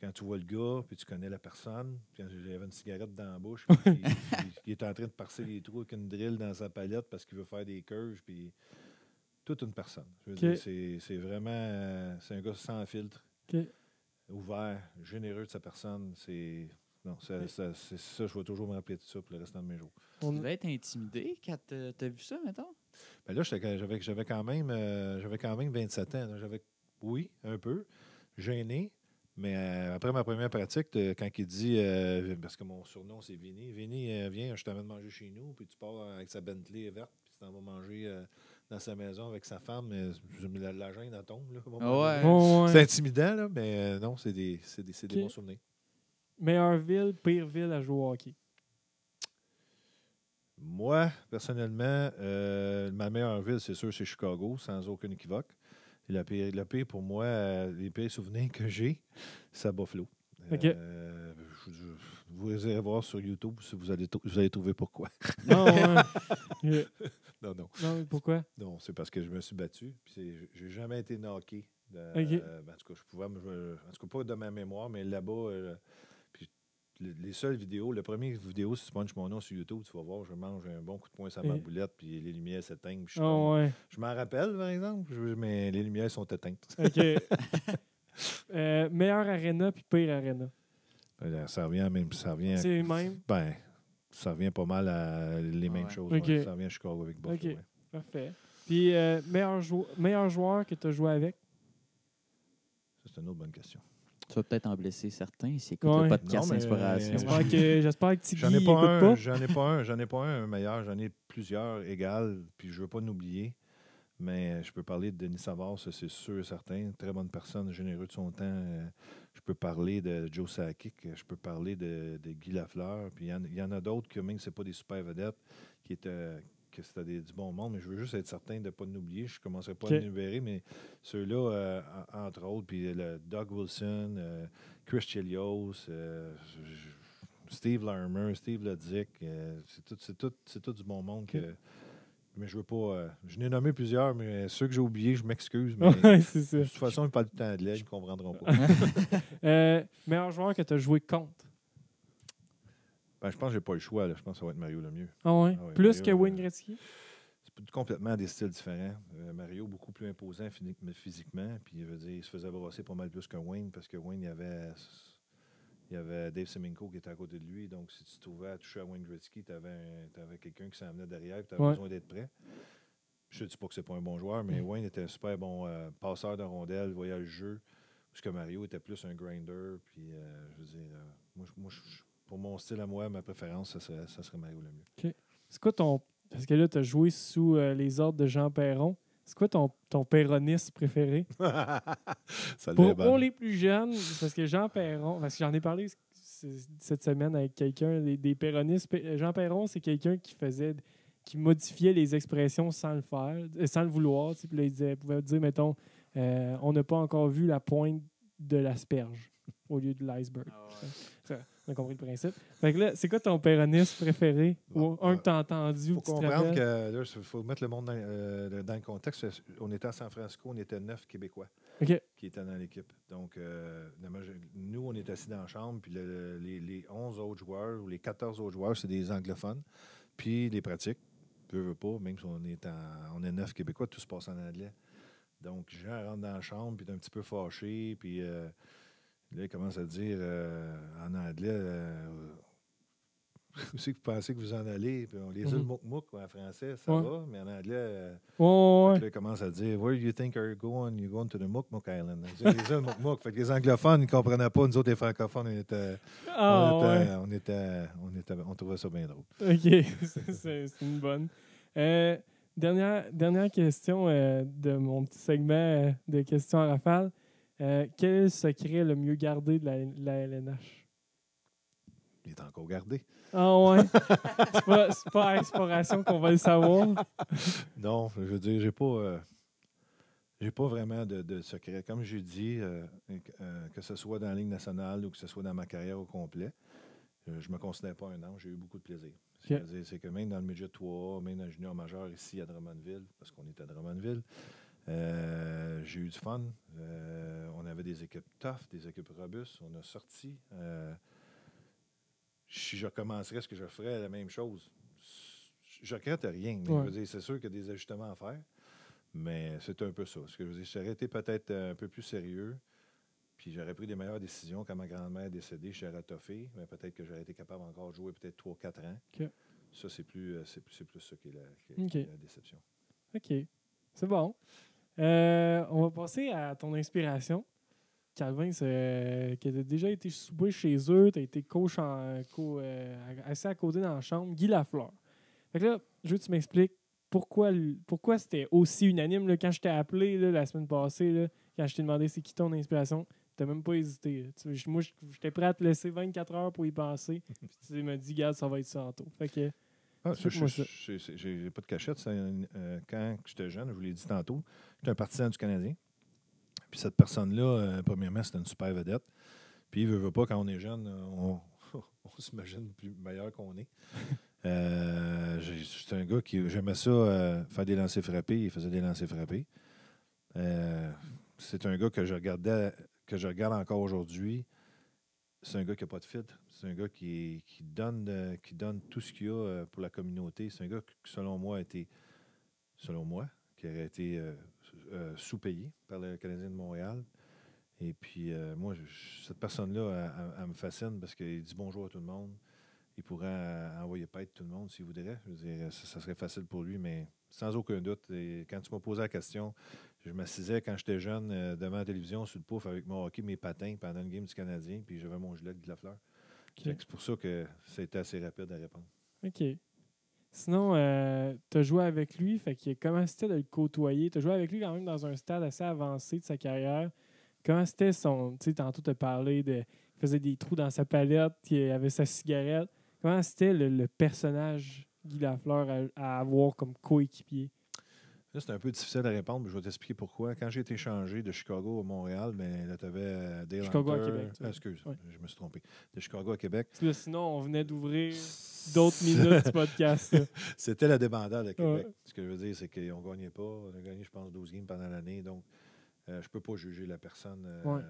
Quand tu vois le gars, puis tu connais la personne, puis quand j'avais une cigarette dans la bouche, puis il est en train de parser les trous avec une drill dans sa palette parce qu'il veut faire des curves, puis toute une personne. Je veux dire, c'est vraiment... c'est un gars sans filtre, ouvert, généreux de sa personne. C'est ça, je vais toujours me rappeler de ça pour le restant de mes jours. Tu devais être intimidé quand tu as vu ça, mettons? Ben là, j'avais quand même 27 ans. Oui, un peu, gêné. Mais après ma première pratique, quand il dit, parce que mon surnom c'est Vinny, viens, je t'amène manger chez nous, puis tu pars avec sa Bentley verte, puis tu t'en vas manger dans sa maison avec sa femme, la gêne à tombe. Là, c'est intimidant, là, mais non, c'est des bons souvenirs. Meilleure ville, pire ville à jouer au hockey? Moi, personnellement, ma meilleure ville, c'est sûr, c'est Chicago, sans aucun équivoque. Le pire pour moi, les pires souvenirs que j'ai, c'est à Buffalo. Okay. Vous irez voir sur YouTube si vous allez trouver pourquoi. Non, Non. Non, pourquoi? Non, c'est parce que je me suis battu. J'ai jamais été knocké. En tout cas, je pouvais, en tout cas, pas de ma mémoire, mais là-bas, les seules vidéos, la première vidéo, si tu punches mon nom sur YouTube, tu vas voir, je mange un bon coup de poing sur ma boulette, puis les lumières s'éteignent. Je m'en rappelle, par exemple, mais les lumières sont éteintes. OK. Meilleure aréna puis pire aréna? Ça revient même. C'est les mêmes? Ben, ça revient pas mal à les mêmes choses. Okay. Ça revient à Chicago avec Buffalo. OK, parfait. Puis, meilleur joueur que tu as joué avec? Ça, c'est une autre bonne question. Tu vas peut-être en blesser certains s'ils écoutent le podcast Inspiration. J'espère que Tiggy n'écoute pas. J'en ai pas un meilleur. J'en ai plusieurs égales, puis je veux pas l'oublier. Mais je peux parler de Denis Savard, ça c'est sûr et certain. Très bonne personne, généreux de son temps. Je peux parler de Joe Sakic, je peux parler de Guy Lafleur. Puis il y en a d'autres que même que ce pas des super vedettes, que c'était du bon monde. Mais je veux juste être certain de ne pas l'oublier. Je ne commencerai pas à l'énumérer, mais ceux-là, entre autres, puis le Doug Wilson, Chris Chelios, Steve Larmer, Steve Ludzik, c'est tout du bon monde que. Mais je veux pas. Je n'ai nommé plusieurs, mais ceux que j'ai oubliés, je m'excuse. Mais Ouais, c'est ça. de toute façon, ils parlent tout le temps de l'aide, ils ne comprendront pas. Meilleur joueur que tu as joué contre? Ben, je pense que j'ai pas le choix. Là. Je pense que ça va être Mario Lemieux. Ah ouais? Ah ouais, Plus Mario, que Wayne Gretzky? C'est complètement des styles différents. Mario, beaucoup plus imposant physiquement. Puis, il se faisait brasser pas mal plus que Wayne parce que Wayne, il y avait Dave Semenko qui était à côté de lui. Donc, si tu trouvais à toucher à Wayne Gretzky, tu avais quelqu'un qui s'en venait derrière et tu avais besoin d'être prêt. Je ne dis pas que c'est pas un bon joueur, mais Wayne était un super bon passeur de rondelles, voyait le jeu. Parce que Mario était plus un grinder. Puis, je veux dire, pour mon style à moi, ma préférence, ça serait Mario Lemieux. OK. C'est quoi ton... Parce que là, tu as joué sous les ordres de Jean Perron. C'est quoi ton perroniste préféré? Pour les plus jeunes, parce que Jean Perron, parce que j'en ai parlé cette semaine avec quelqu'un, des perronistes. Jean Perron, c'est quelqu'un qui modifiait les expressions sans le faire, sans le vouloir. Puis là, il pouvait dire, mettons, on n'a pas encore vu la pointe de l'asperge au lieu de l'iceberg. On a compris le principe. Fait que là, c'est quoi ton péroniste préféré? Ou un que tu as entendu? Il faut comprendre que là, il faut mettre le monde dans le contexte. On était à San Francisco, on était 9 Québécois qui étaient dans l'équipe. Donc, nous, on est assis dans la chambre, puis les 11 autres joueurs ou les 14 autres joueurs, c'est des anglophones. Puis les pratiques, veux pas, même si on est 9 Québécois, tout se passe en anglais. Donc, Jean rentre dans la chambre, puis il est un petit peu fâché, puis là, il commence à dire en anglais où c'est que vous pensez que vous en allez? Puis on les a le mouk-mouk en français, ça va, mais en anglais, là, il commence à dire Where do you think you're going? You're going to the Mouk-Mouk Island. Les a le mouk-mouk. Fait que les anglophones, ils ne comprenaient pas. Nous autres, les francophones, on trouvait ça bien drôle. OK, c'est une bonne. Dernière question de mon petit segment de questions à rafale. Quel est le secret le mieux gardé de la LNH? Il est encore gardé. Ah ouais? C'est pas à exploration qu'on va le savoir? Non, je veux dire, j'ai pas vraiment de secret. Comme j'ai dit, que ce soit dans la Ligue nationale ou que ce soit dans ma carrière au complet, je ne me considère pas un ange. J'ai eu beaucoup de plaisir. C'est que même dans le Midget 3, même dans le junior majeur ici à Drummondville, parce qu'on est à Drummondville, j'ai eu du fun. On avait des équipes tough, des équipes robustes. On a sorti. Si je recommencerais ce que je ferais, la même chose. Je ne regrette rien. Mais je veux dire, c'est sûr qu'il y a des ajustements à faire. Mais c'est un peu ça. Ce que je veux dire, j'aurais été peut-être un peu plus sérieux. Puis j'aurais pris des meilleures décisions. Quand ma grand-mère est décédée, j'aurais toffé. Mais peut-être que j'aurais été capable encore de jouer peut-être 3-4 ans. Okay. Ça, c'est plus ça qui est la déception. OK. C'est bon. On va passer à ton inspiration. Calvin, que tu as déjà été souper chez eux, tu as été coach assis à côté dans la chambre, Guy Lafleur. Fait que là, je veux que tu m'expliques pourquoi c'était aussi unanime là, quand je t'ai appelé là, la semaine passée, là, quand je t'ai demandé c'est qui ton inspiration, tu n'as même pas hésité. Moi, j'étais prêt à te laisser 24 heures pour y penser. Puis tu m'as dit, regarde, ça va être Santo. Fait que. J'ai pas de cachette. Quand j'étais jeune, je vous l'ai dit tantôt, j'étais un partisan du Canadien. Puis cette personne-là, premièrement, c'était une super vedette. Puis, il veut pas, quand on est jeune, on s'imagine plus meilleur qu'on est. C'est un gars qui j'aimais ça, faire des lancers frappés. Il faisait des lancers frappés. C'est un gars que je regarde encore aujourd'hui. C'est un gars qui n'a pas de filtre. C'est un gars qui donne tout ce qu'il y a pour la communauté. C'est un gars qui, selon moi, qui aurait été sous-payé par le Canadien de Montréal. Et puis, moi, cette personne-là, elle me fascine parce qu'il dit bonjour à tout le monde. Il pourrait envoyer paître tout le monde s'il voudrait. Je veux dire, ça serait facile pour lui, mais sans aucun doute. Et quand tu m'as posé la question, je m'assisais quand j'étais jeune devant la télévision sur le pouf avec mon hockey, mes patins pendant une game du Canadien, puis j'avais mon gilet de Lafleur. Okay. C'est pour ça que c'était assez rapide à répondre. OK. Sinon, tu as joué avec lui, fait que comment c'était de le côtoyer? Tu as joué avec lui quand même dans un stade assez avancé de sa carrière. Comment c'était son. Tu sais, tantôt, tu as parlé de. Il faisait des trous dans sa palette, il avait sa cigarette. Comment c'était le personnage Guy Lafleur à avoir comme coéquipier? Là, c'est un peu difficile à répondre, mais je vais t'expliquer pourquoi. Quand j'ai été changé de Chicago à Montréal, ben, là, tu avais Dale Chicago à Hunter. Québec, tu vois. Excuse, Ouais. je me suis trompé. De Chicago à Québec. Parce que là, sinon, on venait d'ouvrir d'autres minutes du podcast. Là. C'était la débandade à Québec. Ouais. Ce que je veux dire, c'est qu'on ne gagnait pas. On a gagné, je pense, 12 games pendant l'année. Donc, je ne peux pas juger la personne Ouais.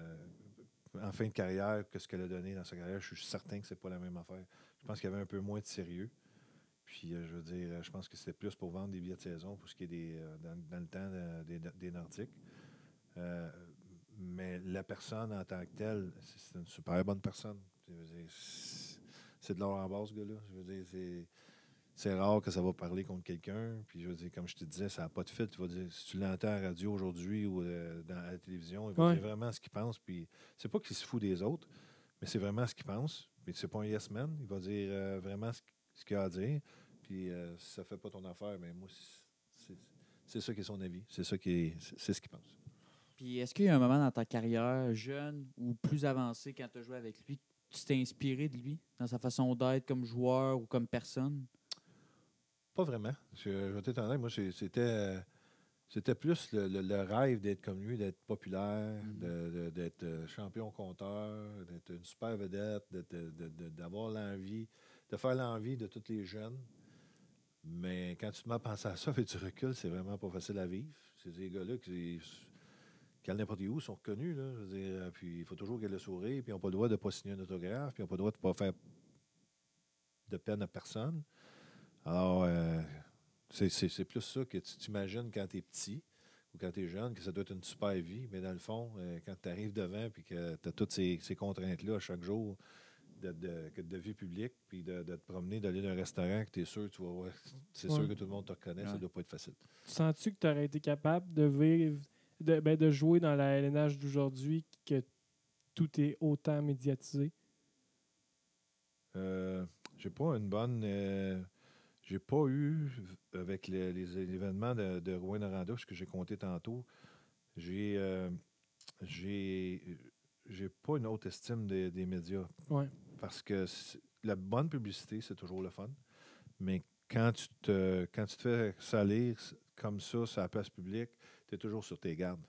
en fin de carrière, que ce qu'elle a donné dans sa carrière. Je suis certain que ce n'est pas la même affaire. Je pense qu'il y avait un peu moins de sérieux. Puis, je veux dire, je pense que c'était plus pour vendre des billets de saison pour ce qui est dans le temps des Nordiques. Mais la personne en tant que telle, c'est une super bonne personne. Je veux dire, c'est de l'or en bas, ce gars-là. Je veux dire, c'est rare que ça va parler contre quelqu'un. Puis, je veux dire, comme je te disais, ça n'a pas de fil. Tu vas dire, si tu l'entends à la radio aujourd'hui ou à la télévision, il va dire vraiment ce qu'il pense. Puis, c'est pas qu'il se fout des autres, mais c'est vraiment ce qu'il pense. Puis, c'est pas un yes man. Il va dire vraiment ce qu'il a à dire. Puis, si ça fait pas ton affaire, mais moi, c'est ça qui est son avis. C'est ça c'est ce qu'il pense. Puis est-ce qu'il y a un moment dans ta carrière, jeune ou plus avancé, quand tu as joué avec lui, tu t'es inspiré de lui dans sa façon d'être comme joueur ou comme personne? Pas vraiment. Je vais être honnête, moi, c'était plus le rêve d'être comme lui, d'être populaire, d'être champion compteur, d'être une super vedette, d'avoir l'envie, de faire l'envie de tous les jeunes. Mais quand tu te mets à penser à ça avec du recul, c'est vraiment pas facile à vivre. C'est des gars-là qui n'importe où sont reconnus. Là, je veux dire, puis il faut toujours qu'ils aient le sourire, puis ils n'ont pas le droit de ne pas signer un autographe, puis ils n'ont pas le droit de ne pas faire de peine à personne. Alors, c'est plus ça que tu t'imagines quand tu es petit ou quand tu es jeune, que ça doit être une super vie. Mais dans le fond, quand tu arrives devant et que tu as toutes ces contraintes-là chaque jour de vie publique, puis de te promener, d'aller dans un restaurant que tu es sûr, tu vas voir, c'est sûr que tout le monde te reconnaît, ça ne doit pas être facile. Sens-tu que tu aurais été capable de vivre, de jouer dans la LNH d'aujourd'hui, que tout est autant médiatisé? J'ai pas une bonne. J'ai pas eu, avec les événements de Rouyn-Noranda, ce que j'ai compté tantôt, j'ai pas une haute estime des médias. Ouais. Parce que la bonne publicité, c'est toujours le fun. Mais quand tu te fais salir comme ça sur la place publique, tu es toujours sur tes gardes.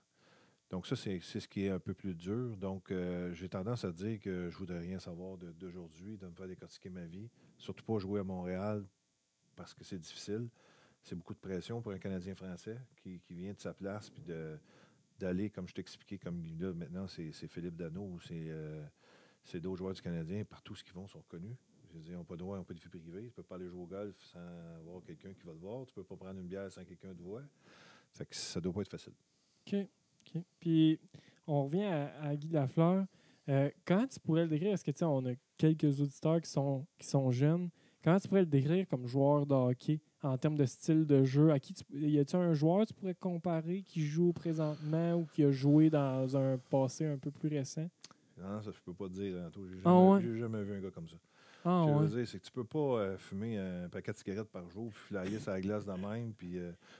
Donc, ça, c'est ce qui est un peu plus dur. Donc, j'ai tendance à dire que je ne voudrais rien savoir d'aujourd'hui, de me faire décortiquer ma vie. Surtout pas jouer à Montréal parce que c'est difficile. C'est beaucoup de pression pour un Canadien français qui vient de sa place puis d'aller, comme je t'expliquais, comme là, maintenant, c'est Philippe Danault, c'est d'autres joueurs du Canadien. Partout ce qu'ils vont sont reconnus. Je veux dire, ils n'ont pas de droit, ils n'ont pas de vie privée. Tu ne peux pas aller jouer au golf sans avoir quelqu'un qui va te voir. Tu ne peux pas prendre une bière sans quelqu'un te voir. Fait que ça ne doit pas être facile. OK. Puis, on revient à Guy Lafleur. Comment tu pourrais le décrire? Est-ce que, tu sais, on a quelques auditeurs qui sont jeunes. Comment tu pourrais le décrire comme joueur de hockey en termes de style de jeu? Y a-t-il un joueur que tu pourrais comparer qui joue présentement ou qui a joué dans un passé un peu plus récent? Non, ça, je peux pas te dire, Anto. J'ai jamais vu un gars comme ça. Ah, Ce que je ouais. veux dire, c'est que tu peux pas fumer un paquet de cigarettes par jour puis flyer sur la glace de même, puis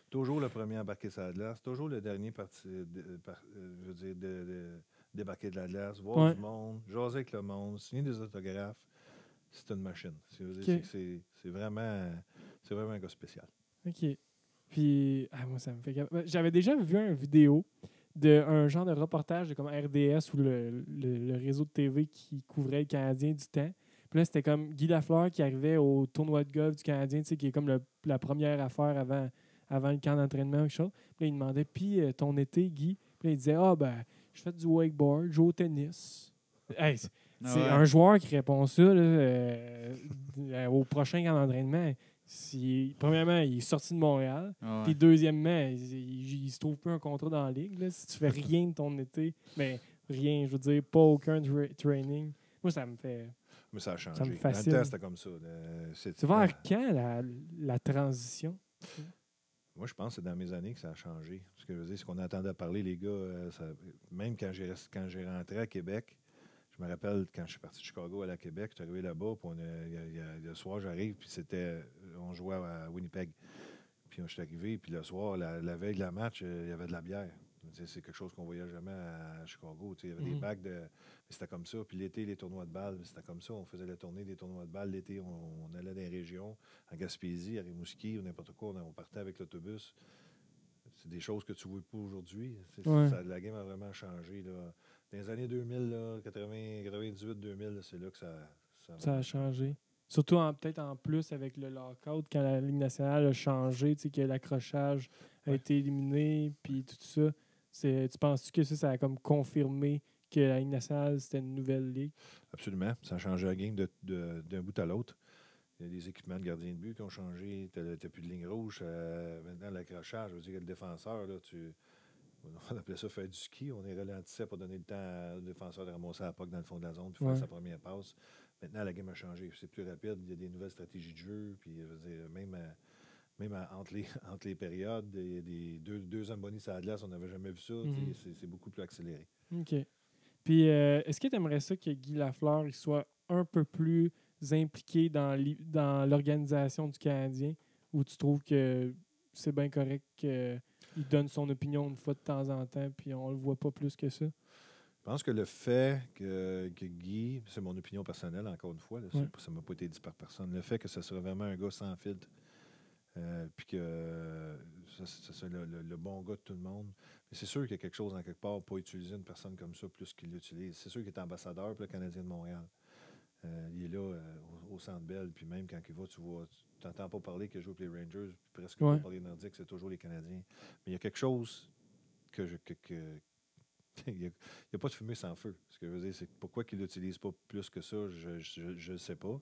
toujours le premier à embarquer sur la glace, toujours le dernier débarquer de la glace, voir du monde, jaser avec le monde, signer des autographes. C'est une machine. C'est vraiment un gars spécial. OK. Puis, moi, ça me fait... J'avais déjà vu une vidéo d'un genre de reportage de comme RDS ou le réseau de TV qui couvrait le Canadien du temps. Puis là, c'était comme Guy Lafleur qui arrivait au tournoi de golf du Canadien, tu sais, qui est comme la première affaire avant le camp d'entraînement ou quelque chose. Puis là, il demandait, puis ton été, Guy? Puis là, il disait, je fais du wakeboard, je joue au tennis. Hey, c'est un joueur qui répond ça là, au prochain camp d'entraînement. Premièrement, il est sorti de Montréal. Puis deuxièmement, il se trouve plus un contrat dans la ligue. Là, si tu fais rien de ton été, mais rien, je veux dire, pas aucun training. Moi, ça me fait... Mais ça a changé. Ça me fascine. Dans le temps, c'était comme ça. C'est vers quand la transition? Moi, je pense que c'est dans mes années que ça a changé. Ce que je veux dire, c'est qu'on entendait parler, les gars, même quand j'ai rentré à Québec, Je me rappelle quand je suis parti de Chicago à la Québec, je suis arrivé là-bas, puis le soir, j'arrive, puis on jouait à Winnipeg. Puis je suis arrivé, puis le soir, la veille de la match, il y avait de la bière. C'est quelque chose qu'on ne voyait jamais à Chicago. Il y avait des bacs de. Mais c'était comme ça. Puis l'été, les tournois de balles, c'était comme ça. On faisait la tournée des tournois de balles. L'été, on allait dans les régions, à Gaspésie, à Rimouski, ou n'importe quoi. On partait avec l'autobus. C'est des choses que tu ne vois pas aujourd'hui. La game a vraiment changé. Là. Dans les années 2000, 98-2000, c'est là que ça a changé. Surtout peut-être en plus avec le lockout, quand la Ligue nationale a changé, que l'accrochage a été éliminé, puis tout ça. Tu penses-tu que ça a comme confirmé que la Ligue nationale, c'était une nouvelle ligue? Absolument. Ça a changé la game d'un bout à l'autre. Il y a des équipements de gardien de but qui ont changé. Tu n'as plus de ligne rouge. Maintenant, l'accrochage, je veux dire que le défenseur, là, on appelait ça faire du ski. On est ralentissait pour donner le temps au défenseur de ramasser la puck dans le fond de la zone puis faire sa première passe. Maintenant, la game a changé. C'est plus rapide. Il y a des nouvelles stratégies de jeu. Puis, je veux dire, même entre les périodes, des deux hommes bonus à la glace, on n'avait jamais vu ça. C'est beaucoup plus accéléré. OK. Puis, est-ce que tu aimerais ça que Guy Lafleur il soit un peu plus impliqué dans l'organisation du Canadien, ou tu trouves que c'est bien correct qu'il donne son opinion une fois de temps en temps, puis on le voit pas plus que ça? Je pense que le fait que Guy, c'est mon opinion personnelle, encore une fois, là, ça ne m'a pas été dit par personne, le fait que ce soit vraiment un gars sans filtre, puis que ça soit le bon gars de tout le monde. Mais c'est sûr qu'il y a quelque chose, en quelque part, pour utiliser une personne comme ça plus qu'il l'utilise. C'est sûr qu'il est ambassadeur pour le Canadien de Montréal. Il est là au Centre Bell, puis même quand il va, tu n'entends pas parler qu'il joue pour les Rangers, puis presque pas parler nordique, c'est toujours les Canadiens. Mais il y a quelque chose il n'y a pas de fumée sans feu. Ce que je veux dire, c'est pourquoi il ne l'utilise pas plus que ça, je ne sais pas.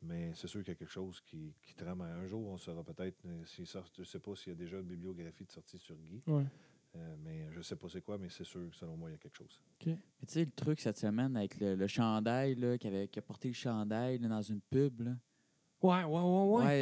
Mais c'est sûr qu'il y a quelque chose qui trame. Un jour, on saura peut-être. Je ne sais pas s'il y a déjà une bibliographie de sortie sur Guy. Mais je ne sais pas c'est quoi, mais c'est sûr que selon moi, il y a quelque chose. Okay. Mais tu sais, le truc cette semaine avec le chandail, là, qui a porté le chandail là, dans une pub. Là. Ouais.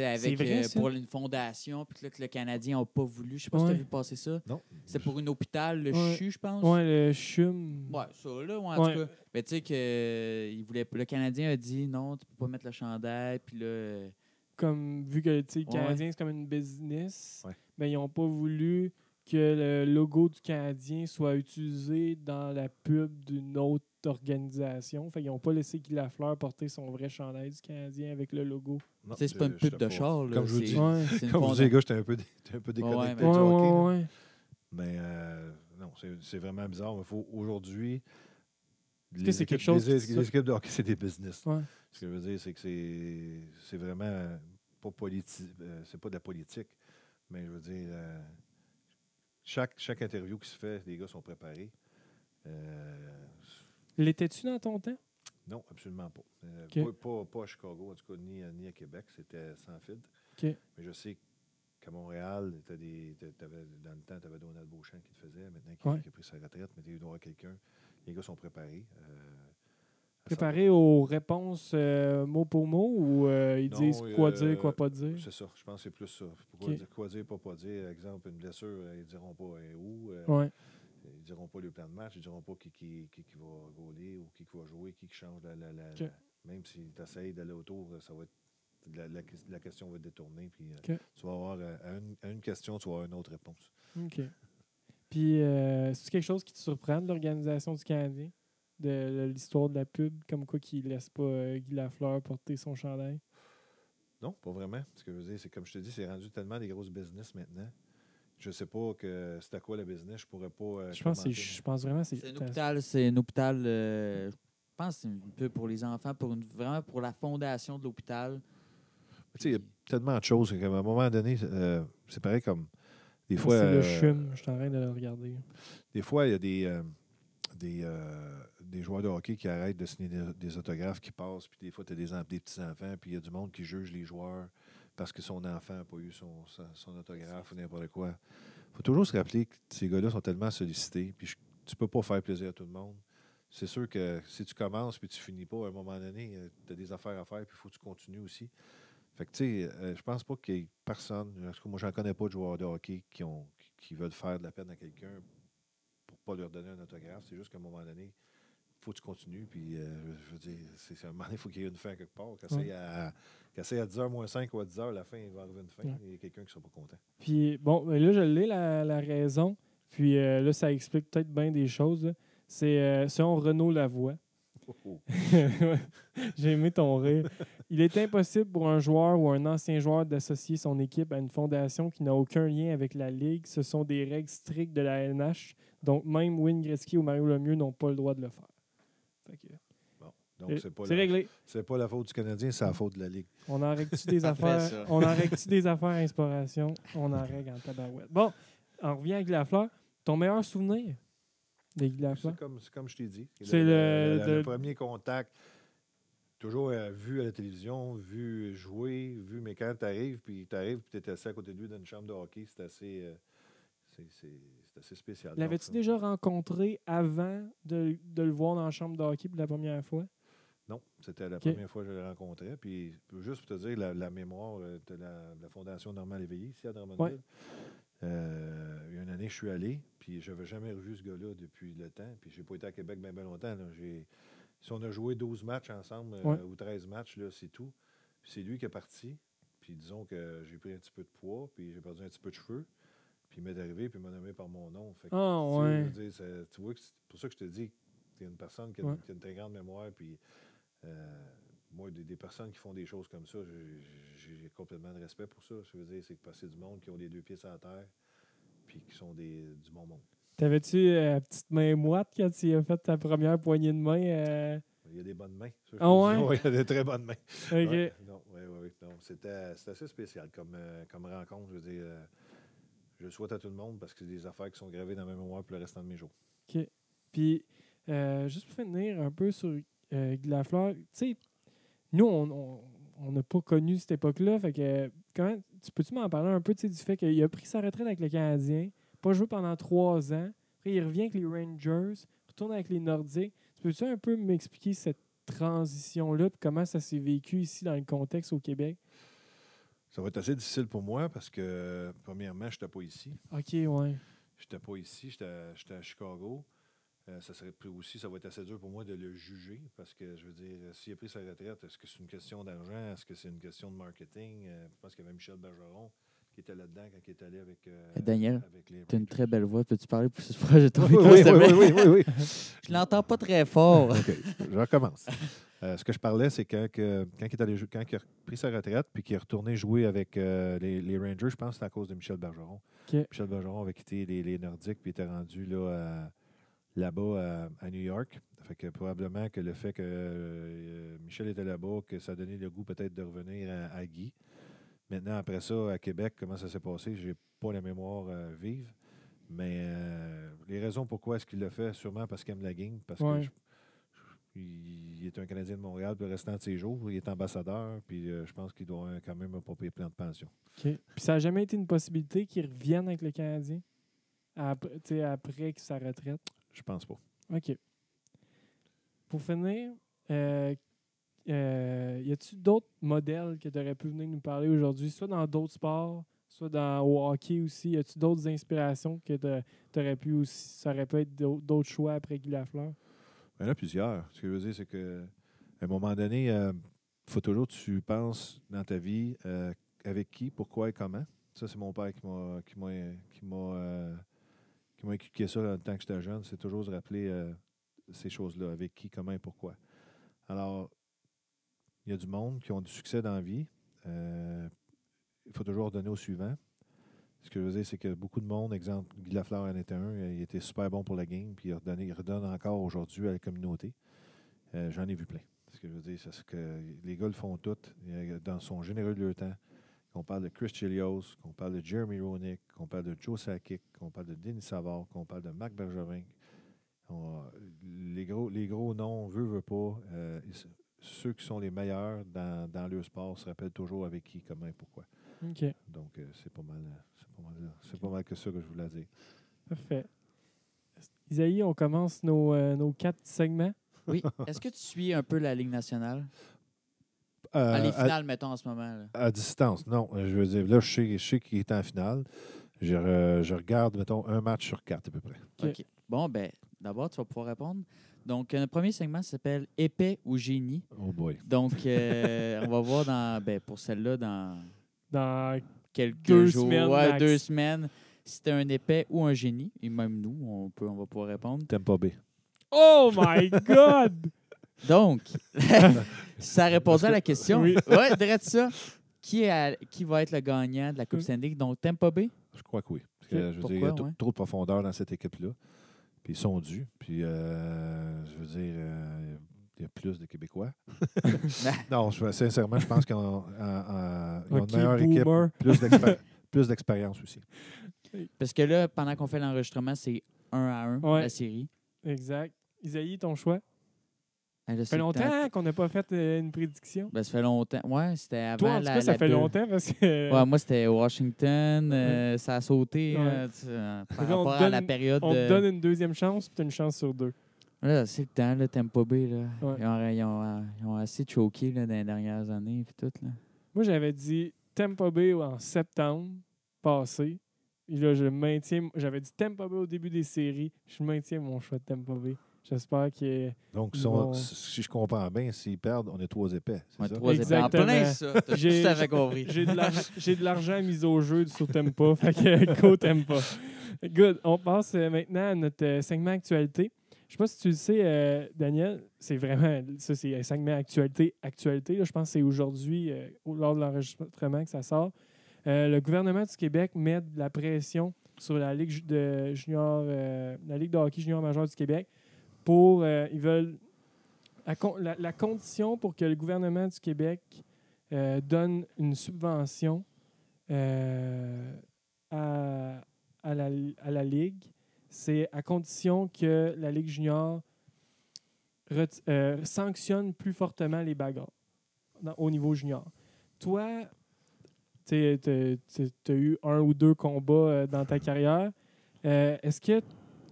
Avec, c'est vrai, pour une fondation, puis là, que le Canadien n'a pas voulu. Je ne sais pas si tu as vu passer ça. Non. C'est pour un hôpital, le CHU, je pense. Oui, le CHUM. Ouais, ça, là, en tout cas. Mais tu sais que le Canadien a dit non, tu ne peux pas mettre le chandail, puis là. Comme, vu que le Canadien, c'est comme une business, ben, ils n'ont pas voulu que le logo du Canadien soit utilisé dans la pub d'une autre organisation. Fait qu'ils n'ont pas laissé Guy Lafleur porter son vrai chandail du Canadien avec le logo. C'est pas une pub de char. Comme je vous dis, les gars, j'étais un peu déconnecté du hockey. Mais non, c'est vraiment bizarre. Il faut aujourd'hui... Les équipes de hockey, c'est des business. Ce que je veux dire, c'est que c'est vraiment pas politique. C'est pas de la politique. Mais je veux dire... Chaque interview qui se fait, les gars sont préparés. L'étais-tu dans ton temps? Non, absolument pas. Pas à Chicago, en tout cas, ni à Québec. C'était sans filtre. Mais je sais qu'à Montréal, dans le temps, tu avais Donald Beauchamp qui le faisait. Maintenant, qui a pris sa retraite, mais il doit y avoir quelqu'un. Les gars sont préparés. Préparés aux réponses mot pour mot, ou ils disent quoi dire, quoi pas dire? C'est ça. Je pense que c'est plus ça. Quoi dire, pas dire. Exemple, une blessure, ils ne diront pas où. Ils ne diront pas le plan de match. Ils ne diront pas qui va goaler ou qui va jouer, qui change même si tu essaies d'aller autour, ça va être la question va être détournée. Puis tu vas avoir à une question, tu vas avoir une autre réponse. OK. Puis c'est quelque chose qui te surprend de l'organisation du Canadien? De l'histoire de la pub, comme quoi qu'il ne laisse pas Guy Lafleur porter son chandail? Non, pas vraiment. Ce que je veux dire, c'est comme je te dis, c'est rendu tellement des grosses business maintenant. Je ne sais pas que c'est à quoi le business, je pourrais pas. Je pense vraiment que c'est un hôpital. Je pense que c'est un peu pour les enfants, vraiment pour la fondation de l'hôpital. Tu sais, il y a tellement de choses qu'à un moment donné, c'est pareil comme des fois. C'est le CHUM, je suis en train de le regarder. Des fois, il y a des joueurs de hockey qui arrêtent de signer des autographes qui passent, puis des fois, tu as des petits-enfants, puis il y a du monde qui juge les joueurs parce que son enfant n'a pas eu son autographe ou n'importe quoi. Il faut toujours se rappeler que ces gars-là sont tellement sollicités, puis tu ne peux pas faire plaisir à tout le monde. C'est sûr que si tu commences puis tu finis pas, à un moment donné, tu as des affaires à faire, puis il faut que tu continues aussi. Fait que, tu sais, je pense pas qu'il y ait personne, moi, j'en connais pas de joueurs de hockey qui veulent faire de la peine à quelqu'un pour pas leur donner un autographe. C'est juste qu'à un moment donné, il faut que tu continues. Puis, je veux dire, à un moment donné, il faut qu'il y ait une fin quelque part. Qu'essaye à 10h moins 5 ou à 10h, la fin, il va arriver une fin. Il y a quelqu'un qui ne sera pas content. Puis, bon, ben là, je l'ai, la raison. Puis là, ça explique peut-être bien des choses. Là. C'est selon Renaud Lavoie. Oh. J'ai aimé ton rire. Il est impossible pour un joueur ou un ancien joueur d'associer son équipe à une fondation qui n'a aucun lien avec la Ligue. Ce sont des règles strictes de la LNH. Donc, même Wayne Gretzky ou Mario Lemieux n'ont pas le droit de le faire. Fait que, bon, donc, c'est réglé. C'est pas la faute du Canadien, c'est la faute de la Ligue. On en règle-tu des affaires? On en règle-tu des affaires inspiration? On en règle en tabarouette. Bon, on revient à Guy Lafleur. Ton meilleur souvenir de Guy Lafleur? C'est comme je t'ai dit. C'est le premier contact, toujours vu à la télévision, vu jouer, mais quand tu arrives, puis tu es assis à côté de lui dans une chambre de hockey, c'est assez spécial. L'avais-tu déjà rencontré avant de le voir dans la chambre de hockey pour la première fois? Non, c'était la première fois que je le rencontrais. Puis, juste pour te dire, la mémoire de la Fondation Normand Léveillé, ici à Drummondville, il y a une année, je suis allé, puis je n'avais jamais revu ce gars-là depuis le temps. Puis, je n'ai pas été à Québec bien longtemps. Là. Si on a joué 12 matchs ensemble, ou 13 matchs, là, c'est tout. Puis, c'est lui qui est parti. Puis, disons que j'ai pris un petit peu de poids, puis j'ai perdu un petit peu de cheveux. Puis, il m'est arrivé, puis il m'a nommé par mon nom. Fait que, tu vois, c'est pour ça que je te dis que tu es une personne qui a une très grande mémoire, puis moi, des personnes qui font des choses comme ça, j'ai complètement de respect pour ça. Je veux dire, c'est que c'est du monde qui ont les deux pieds sur la terre puis qui sont du bon monde. T'avais-tu la petite main moite quand tu as fait ta première poignée de main? Il y a des bonnes mains. Ça, ouais? Il y a des très bonnes mains. OK. Ouais, non, c'était assez spécial comme rencontre. Je veux dire, je le souhaite à tout le monde parce que c'est des affaires qui sont gravées dans ma mémoire pour le restant de mes jours. OK. Puis, juste pour finir un peu sur Guy Lafleur, tu sais, nous, on n'a pas connu cette époque-là. Fait que, peux-tu m'en parler un peu du fait qu'il a pris sa retraite avec le Canadien, pas joué pendant 3 ans, après il revient avec les Rangers, retourne avec les Nordiques. Peux-tu un peu m'expliquer cette transition-là et comment ça s'est vécu ici dans le contexte au Québec? Ça va être assez difficile pour moi parce que, premièrement, je n'étais pas ici. OK, ouais. Je n'étais pas ici, j'étais à Chicago. Ça va être assez dur pour moi de le juger parce que, je veux dire, s'il a pris sa retraite, est-ce que c'est une question d'argent? Est-ce que c'est une question de marketing? Je pense qu'il y avait Michel Bergeron qui était là-dedans quand il est allé avec Daniel, tu as une Rangers. très belle voix. Peux-tu parler plus proche de ton Oui. Je l'entends pas très fort. OK, je recommence. Ce que je parlais, c'est quand il a pris sa retraite puis qu'il est retourné jouer avec les Rangers, je pense que c'est à cause de Michel Bergeron. Okay. Michel Bergeron avait quitté les Nordiques puis était rendu là-bas à New York. Fait que probablement que le fait que Michel était là-bas, que ça a donné le goût peut-être de revenir à Guy. Maintenant, après ça, à Québec, comment ça s'est passé, je n'ai pas la mémoire vive. Mais les raisons pourquoi est-ce qu'il l'a fait, sûrement parce qu'il aime la game, parce qu'il est un Canadien de Montréal pour le restant de ses jours. Il est ambassadeur, puis je pense qu'il doit avoir quand même un papier plan de pension. OK. Puis ça n'a jamais été une possibilité qu'il revienne avec le Canadien après sa retraite? Je pense pas. OK. Pour finir, y a-t-il d'autres modèles que tu aurais pu venir nous parler aujourd'hui, soit dans d'autres sports, soit au hockey aussi? Y a-t-il d'autres inspirations que tu aurais pu aussi, ça aurait pu être d'autres choix après Guy Lafleur? Il y en a plusieurs. Ce que je veux dire, c'est qu'à un moment donné, il faut toujours que tu penses dans ta vie avec qui, pourquoi et comment. Ça, c'est mon père qui m'a inculqué ça dans le temps que j'étais jeune. C'est toujours de rappeler ces choses-là, avec qui, comment et pourquoi. Alors, il y a du monde qui ont du succès dans la vie. Il faut toujours donner au suivant. Ce que je veux dire, c'est que beaucoup de monde, exemple, Guy Lafleur en était un, il était super bon pour la game, puis il redonne encore aujourd'hui à la communauté. J'en ai vu plein. Ce que je veux dire, c'est que les gars le font tout, dans son généreux de leur temps. Qu'on parle de Chris Chelios, qu'on parle de Jeremy Roenick, qu'on parle de Joe Sakic, qu'on parle de Denis Savard, qu'on parle de Marc Bergevin. Les gros noms, veut pas. Ceux qui sont les meilleurs dans leur sport se rappellent toujours avec qui, comment et pourquoi. OK. Donc, c'est pas mal que ça que je voulais dire. Parfait. Isaïe, on commence nos 4 segments. Oui. Est-ce que tu suis un peu la Ligue nationale? Les finales, mettons, en ce moment. Là. À distance, non. Je veux dire, là, je sais qu'il est en finale. Je regarde, mettons, un match sur 4 à peu près. OK. Bon, ben d'abord, tu vas pouvoir répondre. Donc, notre premier segment s'appelle Épais ou génie. Oh boy. Donc, on va voir pour celle-là Dans quelques 2 jours. semaines Ouais, max. 2 semaines. Si c'était un épais ou un génie. Et même nous, on va pouvoir répondre. Tampa Bay. Oh my God! Donc, ça répondait à la question. Oui. Ouais, direct ça. Qui va être le gagnant de la Coupe Stanley? Donc, Tampa Bay? Je crois que oui. Parce Ok. que, je veux dire, il y a Pourquoi, ouais? trop de profondeur dans cette équipe-là. Puis ils sont dus. Puis, je veux dire, il y a plus de Québécois. Non, sincèrement, je pense qu'ils ont une Ok, meilleure boomer. équipe, plus d'expérience aussi. Parce que là, pendant qu'on fait l'enregistrement, c'est 1-1 Ouais. la série. Exact. Isaïe, ton choix? Ah, là, Ça fait longtemps qu'on n'a pas fait une prédiction. Ben, ça fait longtemps. Ouais, c'était avant Toi, en tout cas, ça fait longtemps parce que... Ouais, moi, c'était Washington. Ça a sauté Ouais. par Fait que là, rapport à la période. On te donne une deuxième chance, puis tu as une chance sur 2. Là, c'est le temps, là, Tampa Bay. Là. Ouais. Ils ont assez choqué là, dans les dernières années. Puis tout, là. Moi, j'avais dit Tampa Bay en septembre passé. Et là, j'avais dit Tampa Bay au début des séries. Je maintiens mon choix de Tampa Bay. J'espère que... Donc, Bon. si je comprends bien, s'ils perdent, on est 3 épais. C'est Ouais, ça? 3 épais. En Exactement. plein ça. T'as J'ai- tout à fait compris. J'ai de l'argent mis au jeu sur Tampa. Fait que go Tampa. Good. On passe maintenant à notre segment actualité. Je sais pas si tu le sais, Daniel, c'est vraiment... Ça, c'est un segment actualité. Là, je pense que c'est aujourd'hui, lors de l'enregistrement, que ça sort. Le gouvernement du Québec met de la pression sur la Ligue de junior, la Ligue de hockey junior majeur du Québec pour... ils veulent... La condition pour que le gouvernement du Québec donne une subvention à la Ligue, c'est à condition que la Ligue junior sanctionne plus fortement les bagarres au niveau junior. Toi, tu as eu 1 ou 2 combats dans ta carrière. Est-ce que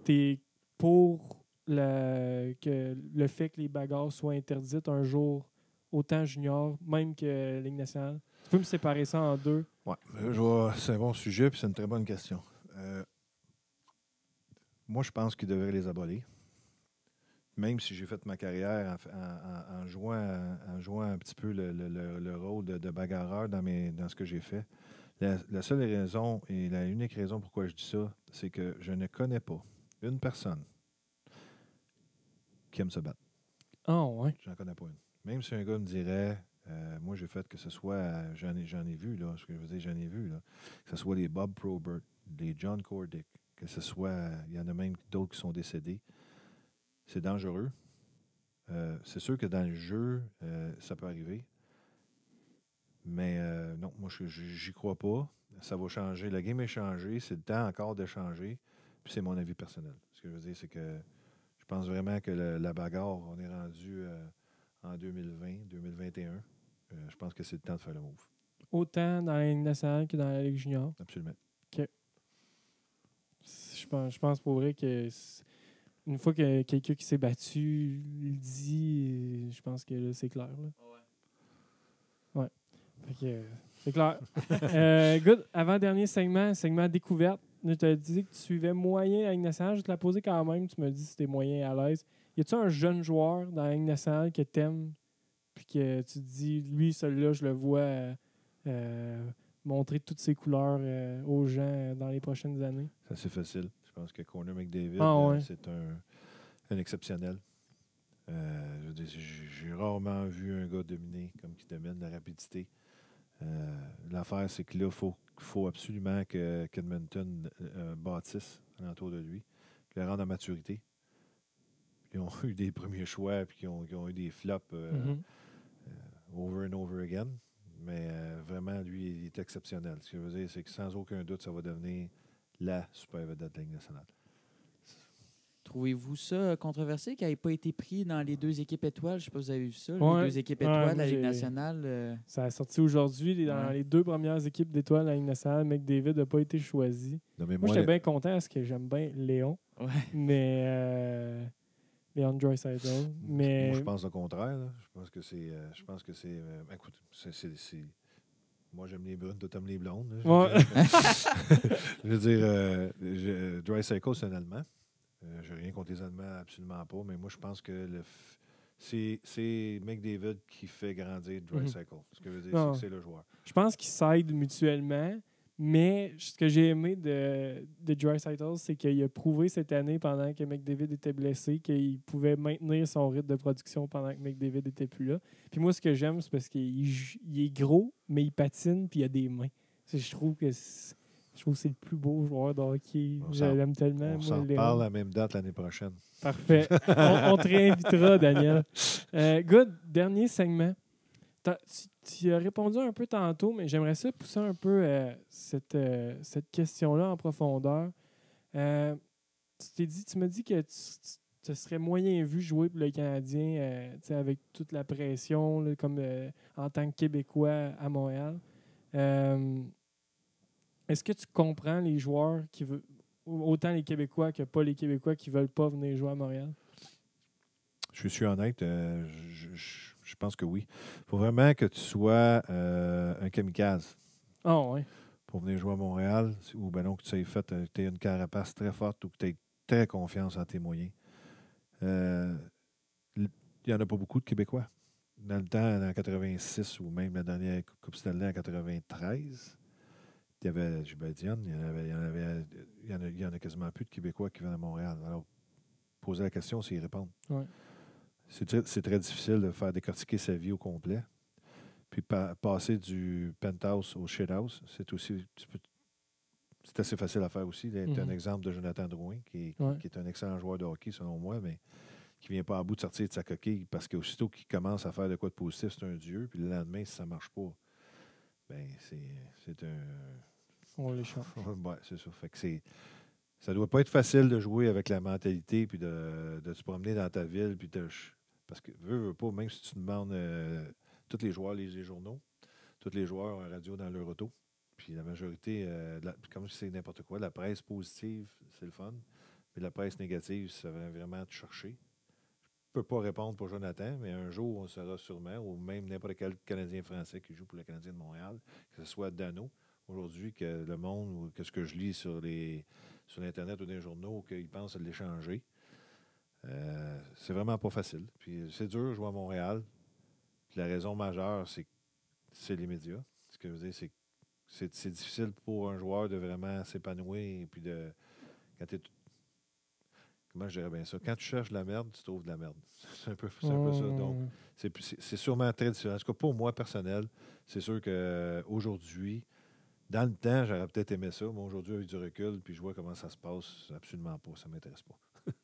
tu es pour que le fait que les bagarres soient interdites un jour, autant junior, même que Ligue nationale? Tu peux me séparer ça en 2? Ouais, c'est un bon sujet puis c'est une très bonne question. Moi, je pense qu'ils devraient les abolir. Même si j'ai fait ma carrière en jouant un petit peu le rôle de bagarreur dans ce que j'ai fait. La seule raison et la unique raison pourquoi je dis ça, c'est que je ne connais pas une personne qui aime se battre. Ah, ouais. J'en connais pas une. Même si un gars me dirait, moi j'ai fait que ce soit, j'en ai vu, là, ce que je veux dire, j'en ai vu, là, que ce soit les Bob Probert, les John Cordick, que ce soit, il y en a même d'autres qui sont décédés. C'est dangereux. C'est sûr que dans le jeu, ça peut arriver. Mais non, moi, j'y crois pas. Ça va changer. La game est changée. C'est le temps encore de changer. Puis c'est mon avis personnel. Ce que je veux dire, c'est que je pense vraiment que la bagarre, on est rendu en 2020, 2021. Je pense que c'est le temps de faire le move. Autant dans la Ligue nationale que dans la Ligue junior. Absolument. Je pense pour vrai que une fois que quelqu'un qui s'est battu le dit, je pense que là, c'est clair. Là. Ouais. Fait que, c'est clair. Good. Avant-dernier segment découverte. Je t'ai dit que tu suivais moyen la Ligue nationale. Je te l'ai posé quand même. Tu me dis si t'es moyen à l'aise. Y a-tu un jeune joueur dans la Ligue nationale que t'aimes puis que tu te dis, lui, celui-là, je le vois montrer toutes ses couleurs aux gens dans les prochaines années? Ça, c'est facile. Je pense que Connor McDavid, ouais. c'est un exceptionnel. Je veux dire, j'ai rarement vu un gars dominer comme qui domine la rapidité. L'affaire, c'est que là, il faut absolument qu'Edmonton bâtisse alentour de lui, qu'il le rende à maturité. Ils ont eu des premiers choix puis qui ont eu des flops over and over again. Mais vraiment, lui, il est exceptionnel. Ce que je veux dire, c'est que sans aucun doute, ça va devenir la super vedette de la Ligue nationale. Trouvez-vous ça controversé qu'il n'ait pas été pris dans les 2 équipes étoiles? Je ne sais pas si vous avez vu ça. Ouais. Les 2 équipes étoiles de la Ligue j'ai- nationale. Ça a sorti aujourd'hui. Dans les 2 premières équipes d'étoiles de la Ligue nationale, McDavid n'a pas été choisi. Moi, j'étais bien content parce que j'aime bien Léon. Ouais. Mais Léon Draisaitl. Mais Moi, je pense au contraire. Là. Je pense que c'est. Écoute, moi, j'aime les brunes, toi, t'aimes les blondes. Là. Ouais. Je veux dire, Draisaitl, c'est un Allemand. Je n'ai rien contre les Allemands, absolument pas, mais moi, je pense que c'est McDavid qui fait grandir Draisaitl. Ce que je veux dire, c'est Non. que c'est le joueur. Je pense qu'ils s'aident mutuellement, mais ce que j'ai aimé de Draisaitl, c'est qu'il a prouvé cette année, pendant que McDavid était blessé, qu'il pouvait maintenir son rythme de production pendant que McDavid n'était plus là. Puis moi, ce que j'aime, c'est parce qu'il est gros, mais il patine, puis il a des mains. Je trouve que c'est le plus beau joueur de hockey. Je l'aime tellement. On moi, s'en Léon. reparle à la même date l'année prochaine. Parfait. On te réinvitera, Daniel. Good. Dernier segment. Tu as répondu un peu tantôt, mais j'aimerais ça pousser un peu cette question-là en profondeur. Tu m'as dit que tu serais moyen vu jouer pour le Canadien avec toute la pression, là, comme en tant que Québécois à Montréal. Est-ce que tu comprends les joueurs qui veulent, autant les Québécois que pas les Québécois qui ne veulent pas venir jouer à Montréal? Je suis honnête, je pense que oui. Il faut vraiment que tu sois un kamikaze Ah ouais. pour venir jouer à Montréal, ou ben non, que tu aies une carapace très forte ou que tu aies très confiance en tes moyens. Il n'y en a pas beaucoup de Québécois. Dans le temps, en 86 ou même la dernière Coupe Stanley en 93, il y avait Gilbert Dionne, il y en a quasiment plus de Québécois qui viennent à Montréal. Alors, poser la question, c'est y répondre. Ouais. C'est très difficile de faire décortiquer sa vie au complet. Puis passer du penthouse au shithouse, c'est assez facile à faire aussi. Tu as un exemple de Jonathan Drouin, qui est un excellent joueur de hockey, selon moi, mais qui ne vient pas à bout de sortir de sa coquille parce qu'aussitôt qu'il commence à faire de quoi de positif, c'est un dieu. Puis le lendemain, si ça ne marche pas, ben c'est un. On l'échange. Ouais, c'est ça. Fait que ça doit pas être facile de jouer avec la mentalité puis de se promener dans ta ville. Puis parce que veux pas, même si tu demandes tous les joueurs lisent les journaux, tous les joueurs ont un radio dans leur auto. Puis la majorité, comme si c'est n'importe quoi, la presse positive, c'est le fun. Mais la presse négative, ça va vraiment te chercher. Je ne peux pas répondre pour Jonathan, mais un jour, on le saura sûrement, ou même n'importe quel Canadien français qui joue pour le Canadien de Montréal, que ce soit Dano, aujourd'hui, que le monde, ou que ce que je lis sur l'Internet ou dans les journaux, qu'ils pensent à l'échanger. C'est vraiment pas facile. Puis c'est dur de jouer à Montréal. Puis la raison majeure, c'est les médias. Ce que je veux dire, c'est difficile pour un joueur de vraiment s'épanouir et puis quand tu es. Comment je dirais bien ça? Quand tu cherches de la merde, tu trouves de la merde. C'est un peu ça. Donc, c'est sûrement très différent. En tout cas, pour moi, personnel, c'est sûr qu'aujourd'hui, dans le temps, j'aurais peut-être aimé ça, mais aujourd'hui, avec du recul, puis je vois comment ça se passe, absolument pas. Ça ne m'intéresse pas.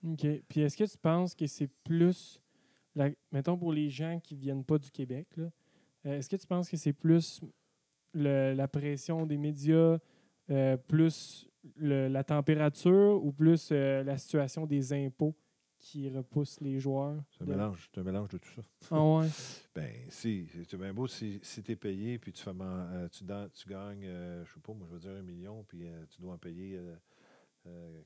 OK. Puis est-ce que tu penses que c'est plus, mettons pour les gens qui ne viennent pas du Québec, là, est-ce que tu penses que c'est plus la pression des médias, plus la température ou plus la situation des impôts qui repousse les joueurs? C'est un mélange de tout ça. Ah ouais? Ben, si. C'est bien beau si tu es payé, puis tu gagnes, je sais pas, moi, je veux dire 1 million, puis tu dois en payer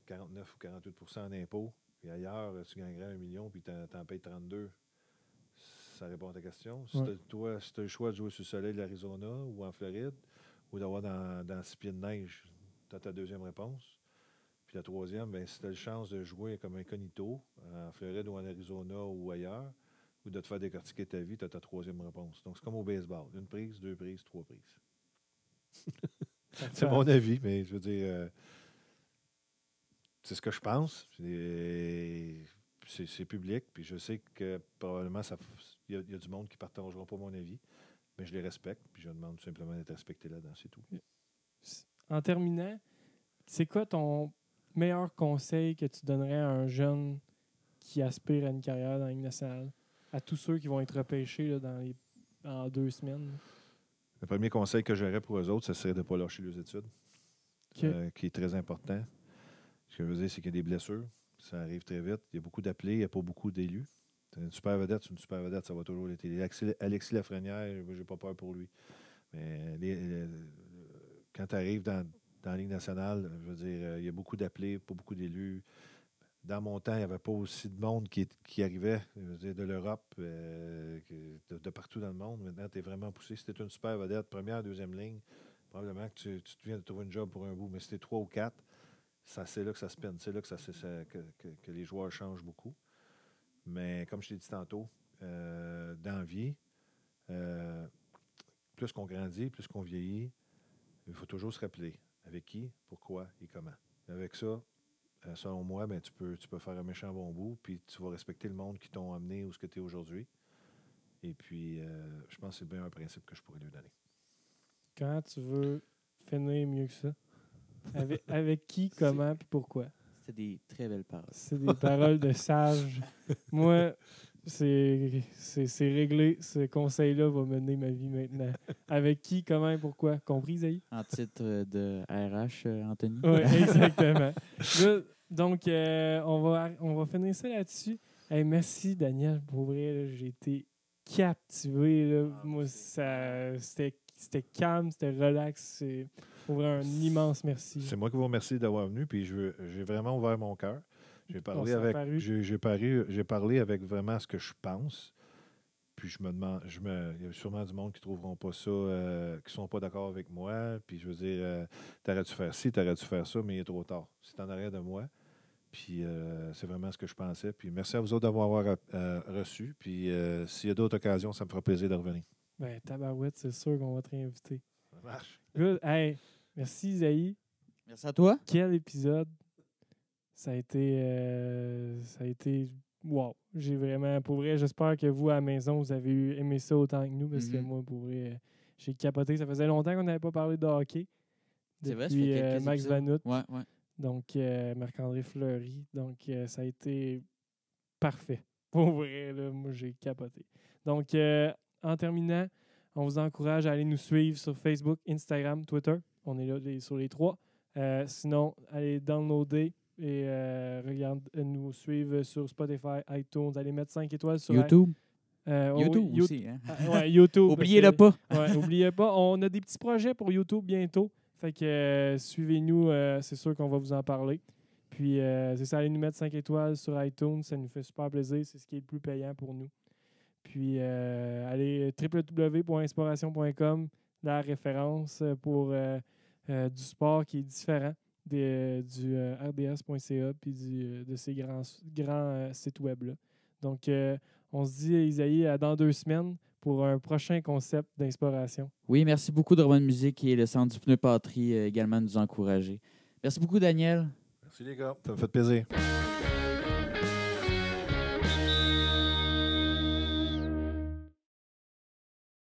49 ou 48 en impôts. Puis ailleurs, tu gagnerais 1 million, puis tu en payes 32. Ça répond à ta question. Si tu as le choix de jouer sur le soleil de l'Arizona ou en Floride, ou d'avoir dans 6 pieds de neige, tu as ta deuxième réponse. Puis la troisième, ben, si tu as la chance de jouer comme incognito en Floride ou en Arizona ou ailleurs, ou de te faire décortiquer ta vie, tu as ta troisième réponse. Donc, c'est comme au baseball. 1 prise, 2 prises, 3 prises. C'est mon avis, mais je veux dire, c'est ce que je pense. C'est public, puis je sais que probablement, il y a du monde qui ne partagera pas mon avis, mais je les respecte, puis je demande tout simplement d'être respecté là-dedans, c'est tout. En terminant, c'est quoi ton meilleur conseil que tu donnerais à un jeune qui aspire à une carrière dans la Ligue nationale, à tous ceux qui vont être repêchés là, en 2 semaines? Le premier conseil que j'aurais pour eux autres, ce serait de ne pas lâcher les études, qui est très important. Ce que je veux dire, c'est qu'il y a des blessures. Ça arrive très vite. Il y a beaucoup d'appelés, il n'y a pas beaucoup d'élus. Une super vedette, c'est une super vedette, ça va toujours être. Alexis Lafrenière, je n'ai pas peur pour lui. Mais quand tu arrives dans la Ligue nationale, je veux dire, il y a beaucoup d'appelés, pas beaucoup d'élus. Dans mon temps, il n'y avait pas aussi de monde qui arrivait, je veux dire, de l'Europe, de partout dans le monde. Maintenant, tu es vraiment poussé. Si tu es une super vedette, première, deuxième ligne, probablement que tu viens de trouver une job pour un bout. Mais si tu es 3 ou 4, c'est là que ça spinne. C'est là que les joueurs changent beaucoup. Mais comme je t'ai dit tantôt, dans la vie, plus qu'on grandit, plus qu'on vieillit, il faut toujours se rappeler avec qui, pourquoi et comment. Avec ça, selon moi, ben, tu peux faire un méchant bon bout, puis tu vas respecter le monde qui t'ont amené où ce que tu es aujourd'hui. Et puis, je pense que c'est bien un principe que je pourrais lui donner. Quand tu veux finir mieux que ça? Avec qui, comment, puis pourquoi? C'est des très belles paroles. C'est des paroles de sage. Moi, c'est réglé. Ce conseil-là va mener ma vie maintenant. Avec qui, comment et pourquoi? Compris, Isaïe? En titre de RH, Anthony. Oui, exactement. Là, donc, on va finir ça là-dessus. Hey, merci, Daniel. Pour vrai, là, j'ai été captivé. Là. Moi, c'était calme, c'était relax. C'est pour vrai un immense merci. C'est moi qui vous remercie d'avoir venu, puis j'ai vraiment ouvert mon cœur. J'ai parlé avec vraiment ce que je pense. Puis je me demande, il y a sûrement du monde qui ne trouveront pas ça, qui ne sont pas d'accord avec moi. Puis je veux dire, t'aurais dû faire ci, t'aurais dû faire ça, mais il est trop tard. C'est en arrière de moi. Puis c'est vraiment ce que je pensais. Puis merci à vous autres d'avoir reçu. Puis s'il y a d'autres occasions, ça me fera plaisir de revenir. Ben, tabarouette, c'est sûr qu'on va te réinviter. Ça marche. Good. Hey, merci, Isaïe. Merci à toi. Quel épisode. Ça a été wow. J'ai vraiment, pour vrai, j'espère que vous, à la maison, vous avez aimé ça autant que nous, parce que moi, pour vrai, j'ai capoté. Ça faisait longtemps qu'on n'avait pas parlé de hockey. C'est vrai, ça Depuis fait quelques Max épisodes. Vanout. Ouais. Donc, Marc-André Fleury. Donc, ça a été parfait. Pour vrai, là, moi, j'ai capoté. Donc, en terminant, on vous encourage à aller nous suivre sur Facebook, Instagram, Twitter. On est là sur les trois. Sinon, allez downloader et nous suivre sur Spotify, iTunes. Allez mettre 5 étoiles sur YouTube. YouTube aussi. Hein? Ouais, YouTube. Oubliez-le pas. Ouais, oubliez pas. On a des petits projets pour YouTube bientôt. Fait que suivez-nous, c'est sûr qu'on va vous en parler. Puis, c'est ça, allez nous mettre 5 étoiles sur iTunes. Ça nous fait super plaisir. C'est ce qui est le plus payant pour nous. Puis, allez www.inspiration.com, la référence pour du sport qui est différent du rds.ca puis de ces grands sites web-là. Donc, on se dit, Isaïe, à dans 2 semaines pour un prochain concept d'inspiration. Oui, merci beaucoup de Drummond Musique et le Centre du Pneu Patrie également de nous encourager. Merci beaucoup, Daniel. Merci les gars, ça me fait plaisir.